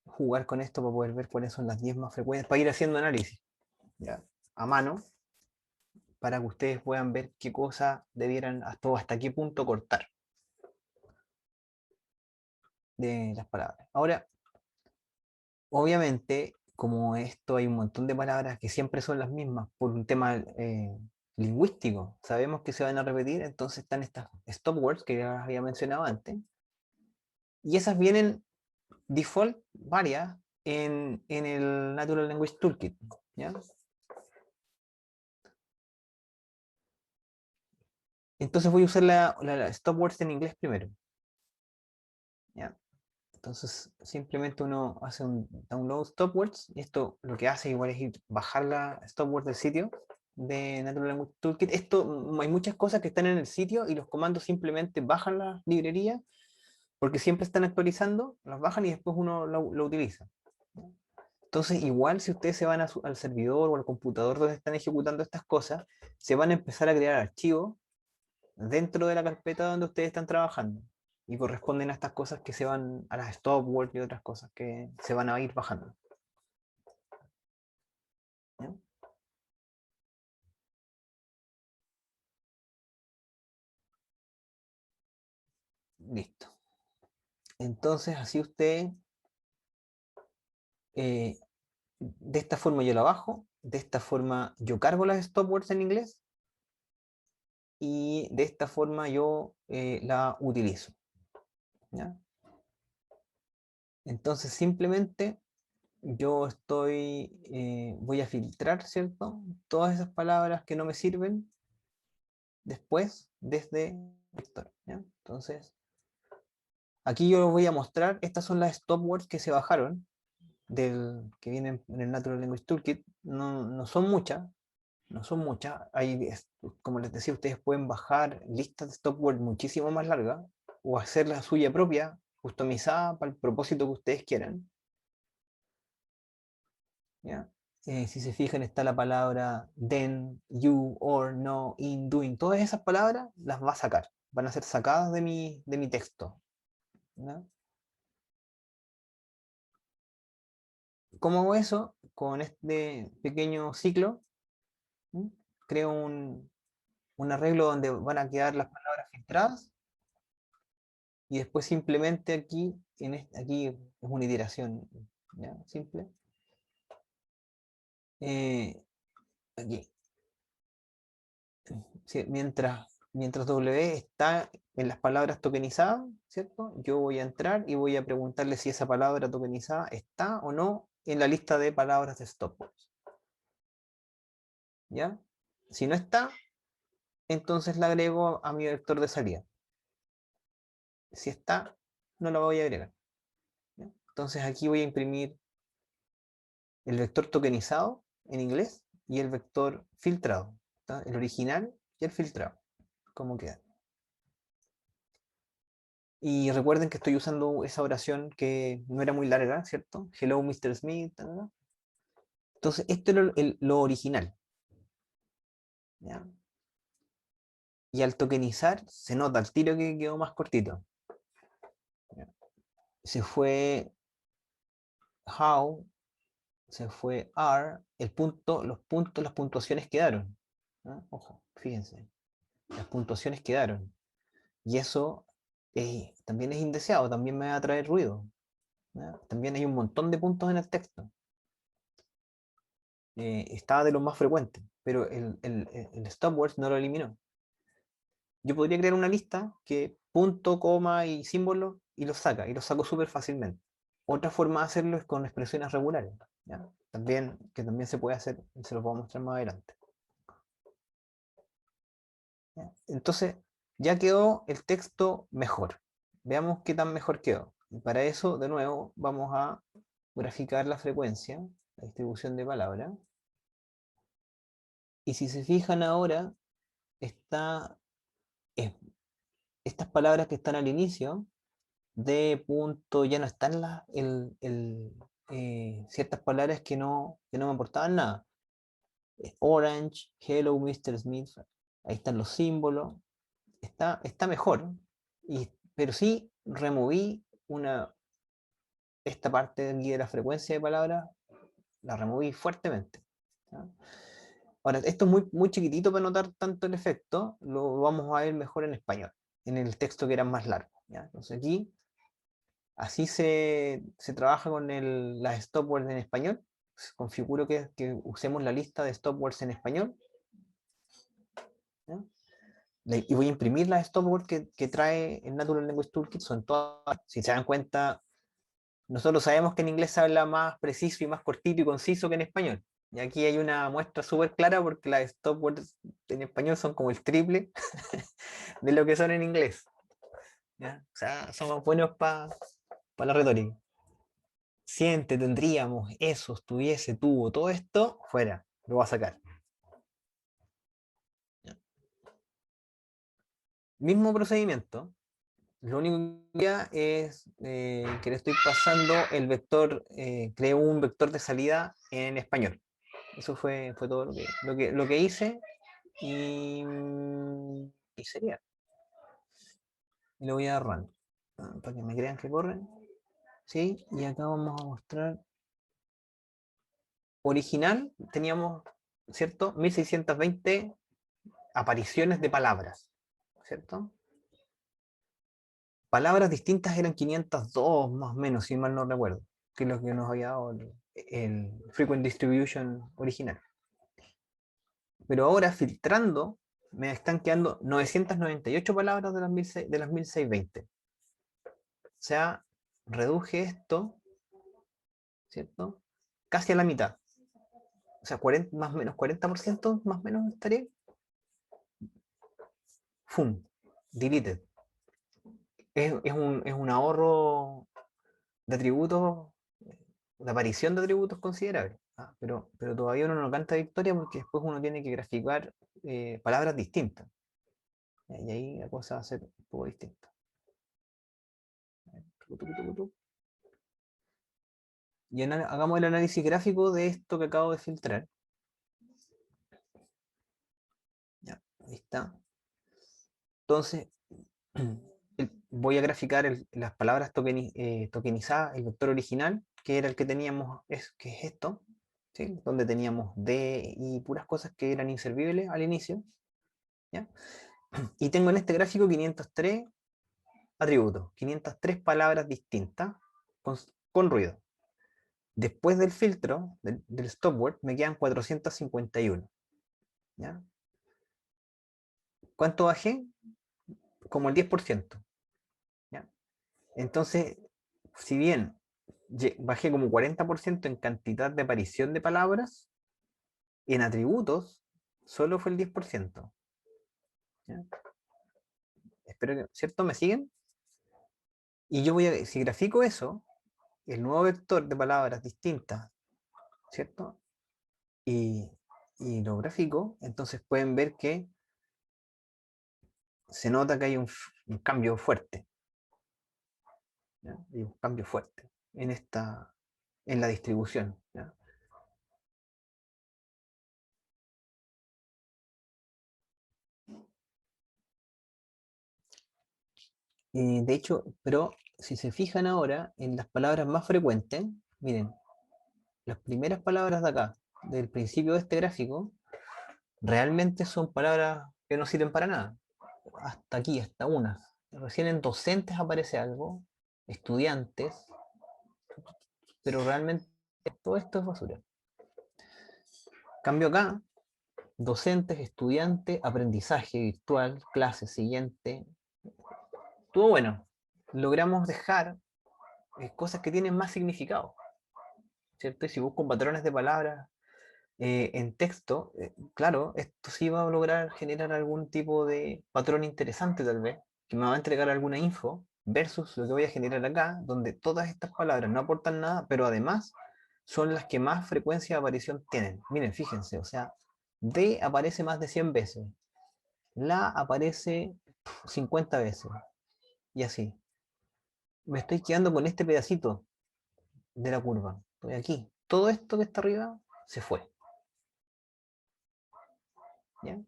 [SPEAKER 1] jugar con esto para poder ver cuáles son las 10 más frecuentes, para ir haciendo análisis, ¿ya? A mano, para que ustedes puedan ver qué cosa debieran, hasta qué punto cortar de las palabras. Ahora, obviamente, como esto hay un montón de palabras que siempre son las mismas por un tema lingüístico, sabemos que se van a repetir, entonces están estas stop words que ya había mencionado antes, y esas vienen default varias en el Natural Language Toolkit, ¿ya? Entonces voy a usar la stop words en inglés primero, ¿ya? Entonces simplemente uno hace un download stop words y esto lo que hace igual es bajar la stop words del sitio de Natural Language Toolkit. Esto, hay muchas cosas que están en el sitio y los comandos simplemente bajan la librería porque siempre están actualizando, las bajan y después uno lo utiliza. Entonces, igual si ustedes se van al servidor o al computador donde están ejecutando estas cosas, se van a empezar a crear archivos dentro de la carpeta donde ustedes están trabajando y corresponden a estas cosas que se van a las stop words y otras cosas que se van a ir bajando. ¿Ya? Listo. Entonces, así usted, de esta forma yo la bajo, de esta forma yo cargo las stop words en inglés y de esta forma yo la utilizo. ¿Ya? Entonces, simplemente yo voy a filtrar, ¿cierto? Todas esas palabras que no me sirven después desde Vector, ¿ya? Entonces, aquí yo voy a mostrar, estas son las stop words que se bajaron, que vienen en el Natural Language Toolkit, no son muchas, no son muchas. Como les decía, ustedes pueden bajar listas de stop words muchísimo más largas o hacer la suya propia, customizada para el propósito que ustedes quieran. ¿Ya? Si se fijan, está la palabra then, you, or, no, in, doing. Todas esas palabras las va a sacar. Van a ser sacadas de mi texto. ¿Ya? ¿Cómo hago eso? Con este pequeño ciclo, ¿m? Creo un arreglo donde van a quedar las palabras filtradas y después simplemente aquí es una iteración, ¿ya? Simple. Aquí. Sí, mientras W está en las palabras tokenizadas, ¿cierto? Yo voy a entrar y voy a preguntarle si esa palabra tokenizada está o no en la lista de palabras de stopwords. ¿Ya? Si no está, entonces la agrego a mi vector de salida. Si está, no la voy a agregar. ¿Ya? Entonces aquí voy a imprimir el vector tokenizado en inglés y el vector filtrado. ¿Está? El original y el filtrado. ¿Cómo queda? Y recuerden que estoy usando esa oración que no era muy larga, ¿cierto? Hello, Mr. Smith. ¿No? Entonces, esto era lo original. ¿Ya? Y al tokenizar, se nota al tiro que quedó más cortito. ¿Ya? Se fue how, se fue are, los puntos, las puntuaciones quedaron. ¿No? Ojo, fíjense. Las puntuaciones quedaron. Y eso también es indeseado, también me va a traer ruido. ¿Ya? También hay un montón de puntos en el texto. Estaba de los más frecuentes, pero el stop words no lo eliminó. Yo podría crear una lista que punto, coma y símbolo y los saca, y los saco súper fácilmente. Otra forma de hacerlo es con expresiones regulares, ¿ya? Que también se puede hacer, se lo puedo mostrar más adelante. ¿Ya? Entonces, ya quedó el texto mejor. Veamos qué tan mejor quedó. Y para eso, de nuevo, vamos a graficar la frecuencia, la distribución de palabras. Y si se fijan ahora, está estas palabras que están al inicio, de punto, ya no están ciertas palabras que no me aportaban nada. Orange, hello, Mr. Smith, ahí están los símbolos, está mejor, pero sí removí esta parte de aquí de la frecuencia de palabras, la removí fuertemente. ¿Ya? Ahora, esto es muy chiquitito para notar tanto el efecto, lo vamos a ver mejor en español, en el texto que era más largo. ¿Ya? Entonces aquí, así se trabaja con las stopwords en español. Configuro que usemos la lista de stopwords en español. ¿Ya? Y voy a imprimir las stopwords que trae el Natural Language Toolkit. Son todas, si se dan cuenta, nosotros sabemos que en inglés se habla más preciso y más cortito y conciso que en español. Y aquí hay una muestra súper clara porque las stopwords en español son como el triple de lo que son en inglés. ¿Ya? O sea, somos buenos para la retórica. Siente, tendríamos, eso, tuviese, tuvo, todo esto, fuera, lo voy a sacar. ¿Ya? Mismo procedimiento, lo único que queda es que le estoy pasando el vector, creo un vector de salida en español. Eso fue todo lo que hice y, y sería. Y lo voy a dar run, para que me crean que corren. ¿Sí? Y acá vamos a mostrar. Original, teníamos, ¿cierto? 1620 apariciones de palabras, ¿cierto? Palabras distintas eran 502 más o menos, si mal no recuerdo, que es lo que nos había dado el Frequent Distribution original. Pero ahora filtrando me están quedando 998 palabras de las 1620. O sea, reduje esto, ¿cierto? Casi a la mitad. O sea, 40, más o menos 40% más o menos estaría. ¡Fum! Deleted. Es un ahorro de atributos, de aparición de atributos considerable. pero todavía uno no canta victoria porque después uno tiene que graficar palabras distintas. Y ahí la cosa va a ser un poco distinta. Y hagamos el análisis gráfico de esto que acabo de filtrar. Ya, ahí está. Entonces, voy a graficar las palabras tokenizadas, el vector original, que era el que teníamos, que es esto, ¿sí? Donde teníamos D y puras cosas que eran inservibles al inicio. ¿Ya? Y tengo en este gráfico 503 atributos, 503 palabras distintas con ruido. Después del filtro, del stop word, me quedan 451. ¿Ya? ¿Cuánto bajé? Como el 10%. ¿Ya? Entonces, si bien bajé como 40% en cantidad de aparición de palabras, en atributos solo fue el 10%. ¿Ya? Espero que, ¿cierto? ¿Me siguen? Y yo si grafico eso, el nuevo vector de palabras distintas, ¿cierto? Y lo grafico, entonces pueden ver que se nota que hay un cambio fuerte. ¿Ya? Hay un cambio fuerte en la distribución. ¿Ya? De hecho, pero si se fijan ahora en las palabras más frecuentes, miren, las primeras palabras de acá, del principio de este gráfico, realmente son palabras que no sirven para nada. Hasta aquí, hasta una. Recién en docentes aparece algo, estudiantes, pero realmente todo esto es basura. Cambio acá, docentes, estudiantes, aprendizaje virtual, clase siguiente. Todo bueno. Logramos dejar cosas que tienen más significado, ¿cierto? Y si busco patrones de palabras en texto, claro, esto sí va a lograr generar algún tipo de patrón interesante tal vez, que me va a entregar alguna info, versus lo que voy a generar acá, donde todas estas palabras no aportan nada, pero además son las que más frecuencia de aparición tienen. Miren, fíjense, o sea, D aparece más de 100 veces, la aparece 50 veces, y así. Me estoy quedando con este pedacito de la curva. Estoy aquí. Todo esto que está arriba se fue. ¿Ya?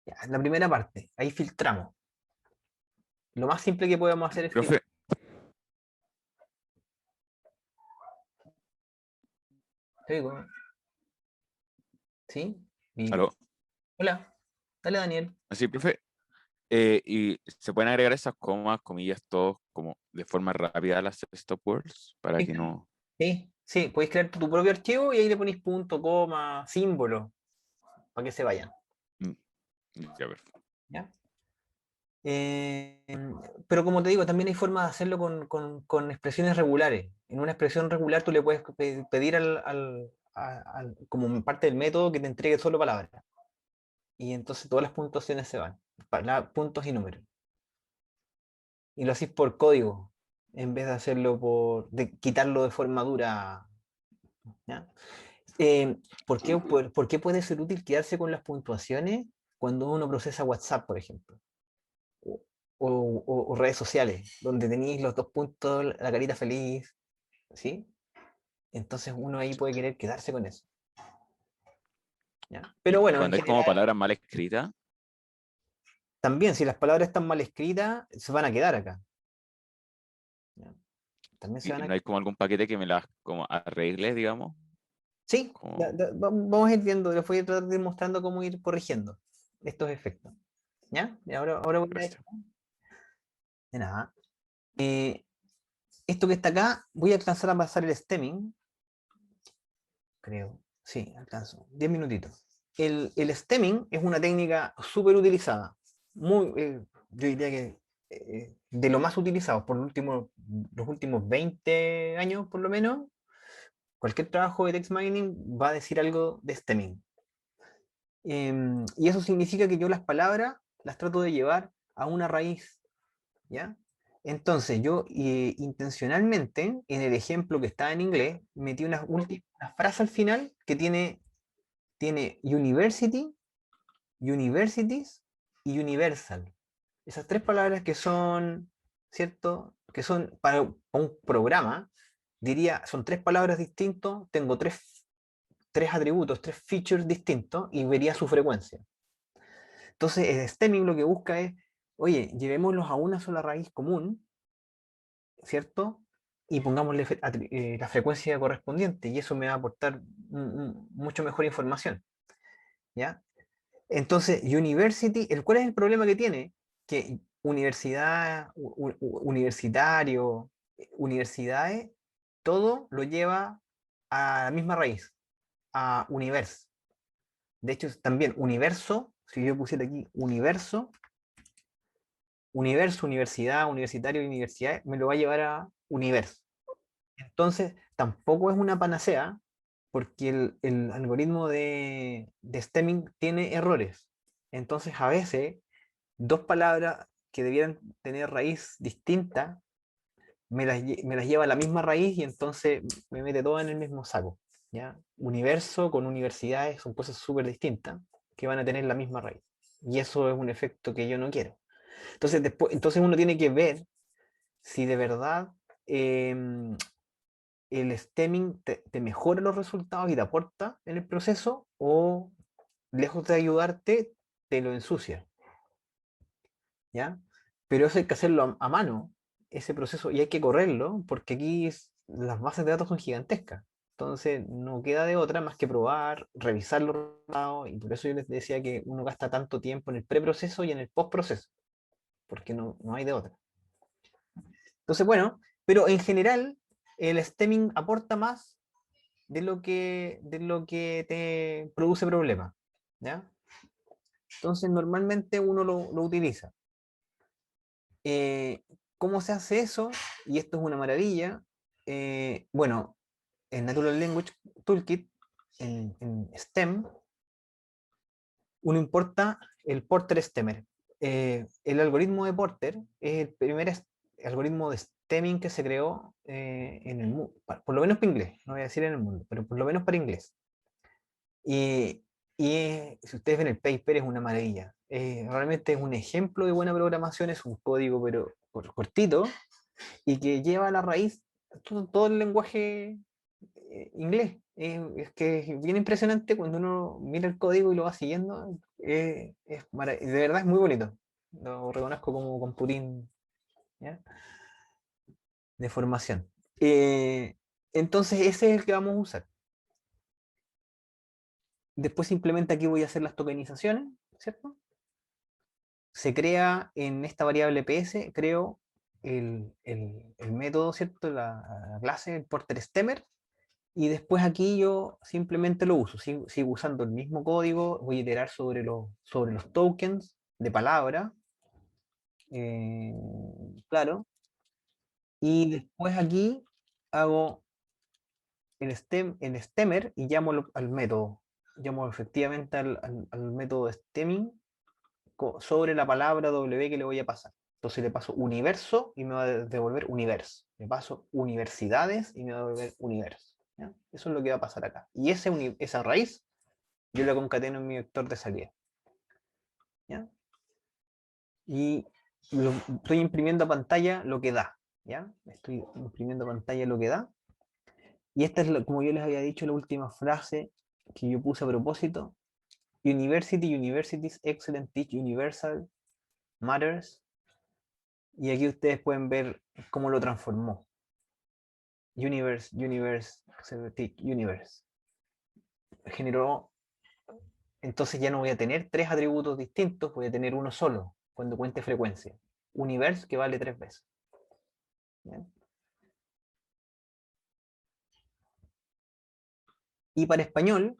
[SPEAKER 1] Ya, la primera parte, ahí filtramos. Lo más simple que podemos hacer es filtrar.
[SPEAKER 2] Profe,
[SPEAKER 1] Te digo, ¿sí?
[SPEAKER 2] aló.
[SPEAKER 1] Hola, dale Daniel.
[SPEAKER 2] Así, profe. Y se pueden agregar esas comas, comillas, todos como de forma rápida a las stop words para
[SPEAKER 1] Sí,
[SPEAKER 2] que no.
[SPEAKER 1] sí, sí, podéis crear tu propio archivo y ahí le ponéis punto, coma, símbolo, para que se vayan.
[SPEAKER 2] Mm, ya, perfecto.
[SPEAKER 1] ¿Ya? Pero como te digo, también hay formas de hacerlo con expresiones regulares. En una expresión regular tú le puedes pedir como parte del método que te entregue solo palabras. Y entonces todas las puntuaciones se van, puntos y números. Y lo haces por código, en vez de hacerlo de quitarlo de forma dura. ¿Ya? ¿Por qué puede ser útil quedarse con las puntuaciones cuando uno procesa WhatsApp, por ejemplo? O redes sociales, donde tenéis los dos puntos, la carita feliz, ¿sí? Entonces uno ahí puede querer quedarse con eso. ¿Ya? Pero
[SPEAKER 2] Y
[SPEAKER 1] bueno, en
[SPEAKER 2] cuando hay como
[SPEAKER 1] general,
[SPEAKER 2] palabras mal escritas,
[SPEAKER 1] también si las palabras están mal escritas, se van a quedar acá. ¿Ya? También se
[SPEAKER 2] y
[SPEAKER 1] van a
[SPEAKER 2] no hay como algún paquete que me las como arregle, digamos.
[SPEAKER 1] Sí,
[SPEAKER 2] Como,
[SPEAKER 1] vamos a ir viendo, les voy a tratar de ir mostrando cómo ir corrigiendo estos efectos. ¿Ya? Y ahora voy a
[SPEAKER 2] gracias.
[SPEAKER 1] de nada. Esto que está acá, voy a alcanzar a pasar el stemming, creo. Sí, alcanzo. 10 minutitos. El stemming es una técnica súper utilizada. Yo diría que de lo más utilizado por los últimos 20 años, por lo menos, cualquier trabajo de text mining va a decir algo de stemming. Y eso significa que yo las palabras las trato de llevar a una raíz, ¿ya? Entonces yo intencionalmente, en el ejemplo que está en inglés, metí una frase al final que tiene university, universities y universal. Esas tres palabras que son, ¿cierto? Que son para un programa, diría, son tres palabras distintas, tengo tres atributos, tres features distintos y vería su frecuencia. Entonces, el stemming lo que busca es, oye, llevémoslos a una sola raíz común, ¿cierto? Y pongámosle la frecuencia correspondiente y eso me va a aportar mucho mejor información, ¿ya? Entonces, university, ¿cuál es el problema que tiene? Que universidad, universitario, universidades, todo lo lleva a la misma raíz, a universo. De hecho, también universo, si yo pusiera aquí universo, universo, universidad, universitario, universidad, me lo va a llevar a universo. Entonces, tampoco es una panacea, porque el algoritmo de stemming tiene errores. Entonces, a veces, dos palabras que debieran tener raíz distinta, me las lleva a la misma raíz y entonces me mete todo en el mismo saco. ¿Ya? Universo con universidades son cosas súper distintas que van a tener la misma raíz. Y eso es un efecto que yo no quiero. Entonces uno tiene que ver si de verdad el stemming te mejora los resultados y te aporta en el proceso o lejos de ayudarte, te lo ensucia. ¿Ya? Pero eso hay que hacerlo a mano, ese proceso, y hay que correrlo, porque aquí las bases de datos son gigantescas. Entonces, no queda de otra más que probar, revisar los resultados, y por eso yo les decía que uno gasta tanto tiempo en el preproceso y en el postproceso, porque no hay de otra. Entonces, bueno, pero en general, el stemming aporta más de lo que te produce problemas. ¿Ya? Entonces, normalmente uno lo utiliza. Eh, ¿Cómo se hace eso? Y esto es una maravilla. Bueno, en Natural Language Toolkit, en STEM, uno importa el Porter Stemmer. El algoritmo de Porter es el primer algoritmo de stemming que se creó en el mundo, por lo menos para inglés, no voy a decir en el mundo, pero por lo menos para inglés. Y, si ustedes ven el paper, es una maravilla. Realmente es un ejemplo de buena programación, es un código pero cortito y que lleva a la raíz todo el lenguaje inglés. Es que es bien impresionante cuando uno mira el código y lo va siguiendo. De verdad es muy bonito. Lo reconozco como computín, ¿ya? De formación. Entonces ese es el que vamos a usar. Después simplemente aquí voy a hacer las tokenizaciones, ¿cierto? Se crea en esta variable ps, creo el método, ¿cierto? La clase, el porter stemmer, y después aquí yo simplemente lo uso, sigo usando el mismo código, voy a iterar sobre los tokens de palabra, eh, claro, y después aquí hago el stemmer y llamo al método, llamo efectivamente al método stemming sobre la palabra W que le voy a pasar. Entonces le paso universo y me va a devolver universo. Le paso universidades y me va a devolver universo. ¿Ya? Eso es lo que va a pasar acá. Y esa raíz yo la concateno en mi vector de salida. ¿Ya? Y estoy imprimiendo a pantalla lo que da. ¿Ya? Estoy imprimiendo a pantalla lo que da. Y esta es, como yo les había dicho, la última frase que yo puse a propósito. University, universities, excellent, teach, universal, matters. Y aquí ustedes pueden ver cómo lo transformó. Universe, universe, universe. Generó, entonces ya no voy a tener tres atributos distintos, voy a tener uno solo cuando cuente frecuencia. Universe que vale 3 veces. ¿Bien? Y para español,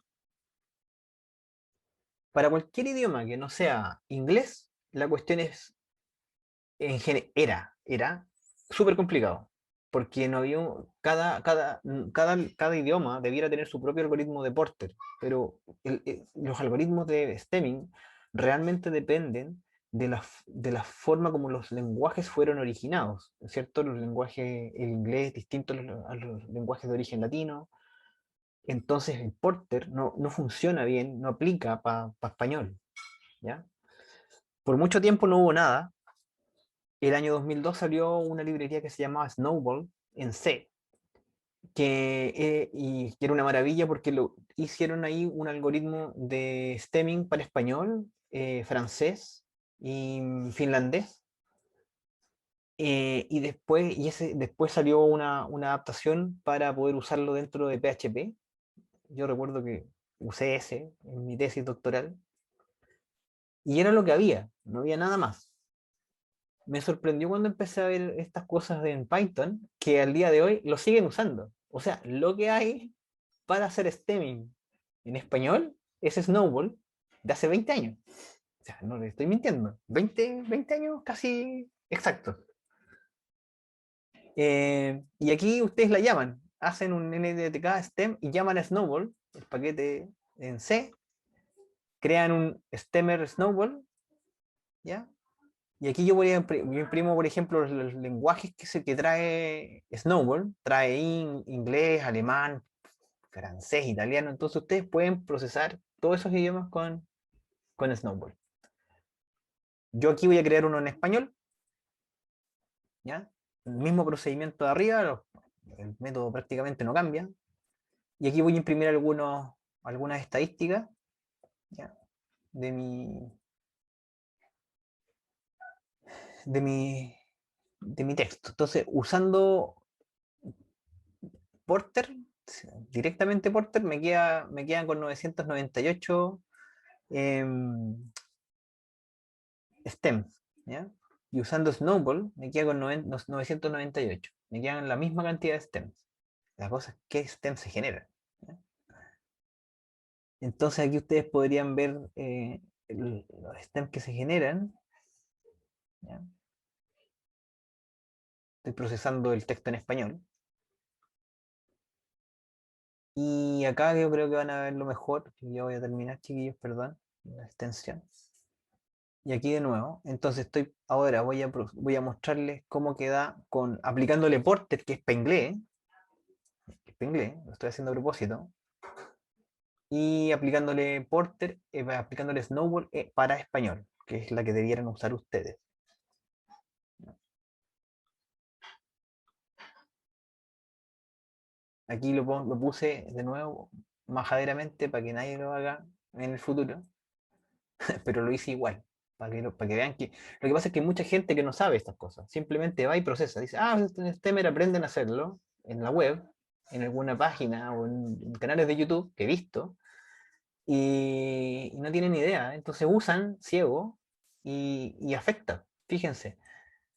[SPEAKER 1] para cualquier idioma que no sea inglés, la cuestión es, era súper complicado, porque no había, cada idioma debiera tener su propio algoritmo de Porter, pero los algoritmos de stemming realmente dependen de la forma como los lenguajes fueron originados, ¿cierto? Los lenguajes, el inglés es distinto a los lenguajes de origen latino, entonces el Porter no funciona bien, no aplica para español, ¿ya? Por mucho tiempo no hubo nada. El año 2002 salió una librería que se llamaba Snowball en C, que era una maravilla porque hicieron ahí un algoritmo de stemming para español, francés y finlandés. Después salió una adaptación para poder usarlo dentro de PHP. Yo recuerdo que usé ese en mi tesis doctoral. Y era lo que había, no había nada más. Me sorprendió cuando empecé a ver estas cosas en Python, que al día de hoy lo siguen usando. O sea, lo que hay para hacer stemming en español es Snowball de hace 20 años. O sea, no le estoy mintiendo. 20 años casi exactos. Y aquí ustedes la llaman, hacen un NDTK stem y llaman a Snowball, el paquete en C, crean un stemmer Snowball, ¿ya? Y aquí yo imprimo, por ejemplo, los lenguajes que trae Snowball, trae inglés, alemán, francés, italiano, entonces ustedes pueden procesar todos esos idiomas con Snowball. Yo aquí voy a crear uno en español, ¿ya? El mismo procedimiento de arriba, el método prácticamente no cambia. Y aquí voy a imprimir algunas estadísticas, ¿ya? de mi, de mi, de mi texto. Entonces, usando Porter, directamente Porter, me quedan con 998 stems, ¿ya? Y usando Snowball, me queda con 998. Me quedan la misma cantidad de stems. La cosa es qué stems se generan, ¿ya? Entonces aquí ustedes podrían ver los stems que se generan, ¿ya? Estoy procesando el texto en español. Y acá yo creo que van a ver lo mejor. Ya voy a terminar, chiquillos, perdón, la extensión. Y aquí de nuevo. Entonces ahora voy a mostrarles cómo queda aplicándole Porter, que es para inglés, lo estoy haciendo a propósito. Y aplicándole Porter, aplicándole Snowball para español, que es la que debieran usar ustedes. Aquí lo puse de nuevo majaderamente para que nadie lo haga en el futuro, pero lo hice igual, para que vean que lo que pasa es que hay mucha gente que no sabe estas cosas, simplemente va y procesa, dice, en Stemmer aprenden a hacerlo en la web, en alguna página o en canales de YouTube que he visto, y no tienen idea, entonces usan ciego y afecta, fíjense,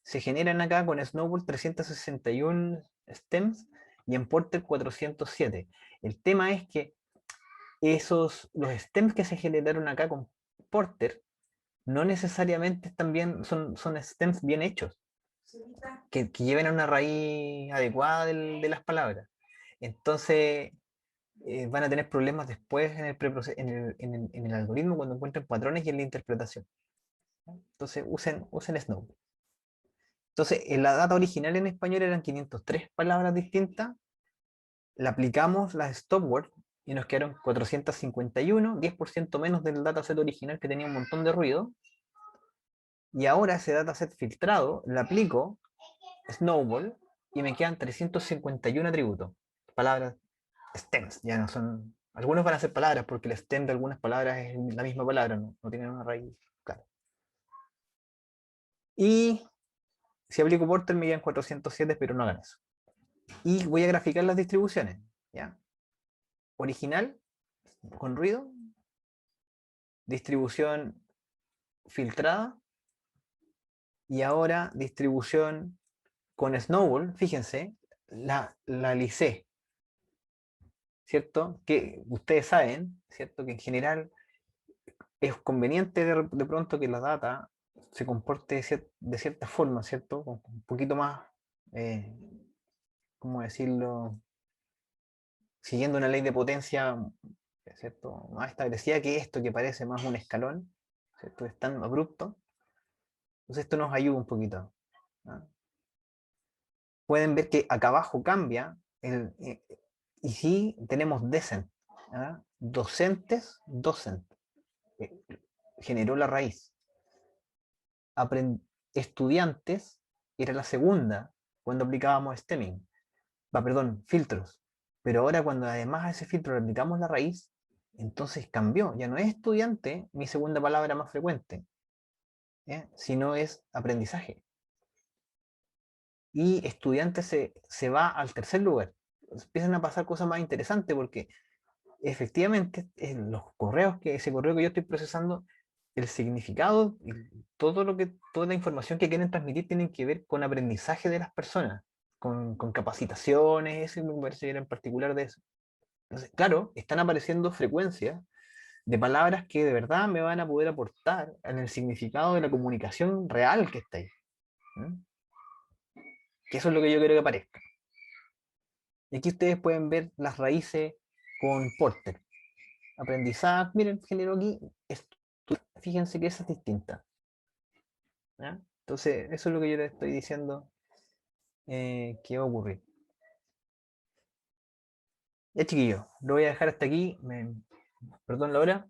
[SPEAKER 1] se generan acá con Snowball 361 stems y en Porter 407. El tema es que los stems que se generaron acá con Porter no necesariamente son stems bien hechos, que lleven a una raíz adecuada de las palabras. Entonces van a tener problemas después en el algoritmo cuando encuentren patrones y en la interpretación. Entonces usen Snow. Entonces, en la data original en español eran 503 palabras distintas, la aplicamos las stopwords y nos quedaron 451, 10% menos del dataset original que tenía un montón de ruido. Y ahora ese dataset filtrado lo aplico Snowball y me quedan 351 atributos. Palabras stems, ya no son. Algunos van a ser palabras porque el stem de algunas palabras es la misma palabra, no tienen una raíz clara. Y si aplico Porter me quedan 407, pero no hagan eso. Y voy a graficar las distribuciones, ¿ya? Original, con ruido, distribución filtrada, y ahora distribución con Snowball, fíjense, la lisé, ¿cierto? Que ustedes saben, ¿cierto? Que en general es conveniente de pronto que la data se comporte de cierta forma, ¿cierto? Con un poquito más, eh, ¿cómo decirlo? Siguiendo una ley de potencia, ¿cierto? Más establecida que esto que parece más un escalón, ¿cierto? Es tan abrupto. Entonces esto nos ayuda un poquito. ¿Ah? Pueden ver que acá abajo cambia, y sí tenemos decent. ¿Ah? Docentes, docent. Eh, Generó la raíz. Estudiantes era la segunda cuando aplicábamos stemming. Perdón, filtros. Pero ahora cuando además a ese filtro le aplicamos la raíz, entonces cambió. Ya no es estudiante mi segunda palabra más frecuente, sino es aprendizaje. Y estudiante se va al tercer lugar. Empiezan a pasar cosas más interesantes porque efectivamente en los correos ese correo que yo estoy procesando, el significado y toda la información que quieren transmitir tienen que ver con aprendizaje de las personas, con capacitaciones, eso me parece que era en particular de eso. Entonces, claro, están apareciendo frecuencias de palabras que de verdad me van a poder aportar en el significado de la comunicación real que está ahí. ¿Mm? Que eso es lo que yo quiero que aparezca. Y aquí ustedes pueden ver las raíces con Porter. Aprendizaje, miren, generó aquí, fíjense que esa es distinta. ¿Ya? Entonces, eso es lo que yo les estoy diciendo que va a ocurrir. Ya, chiquillos, lo voy a dejar hasta aquí. Perdón la hora.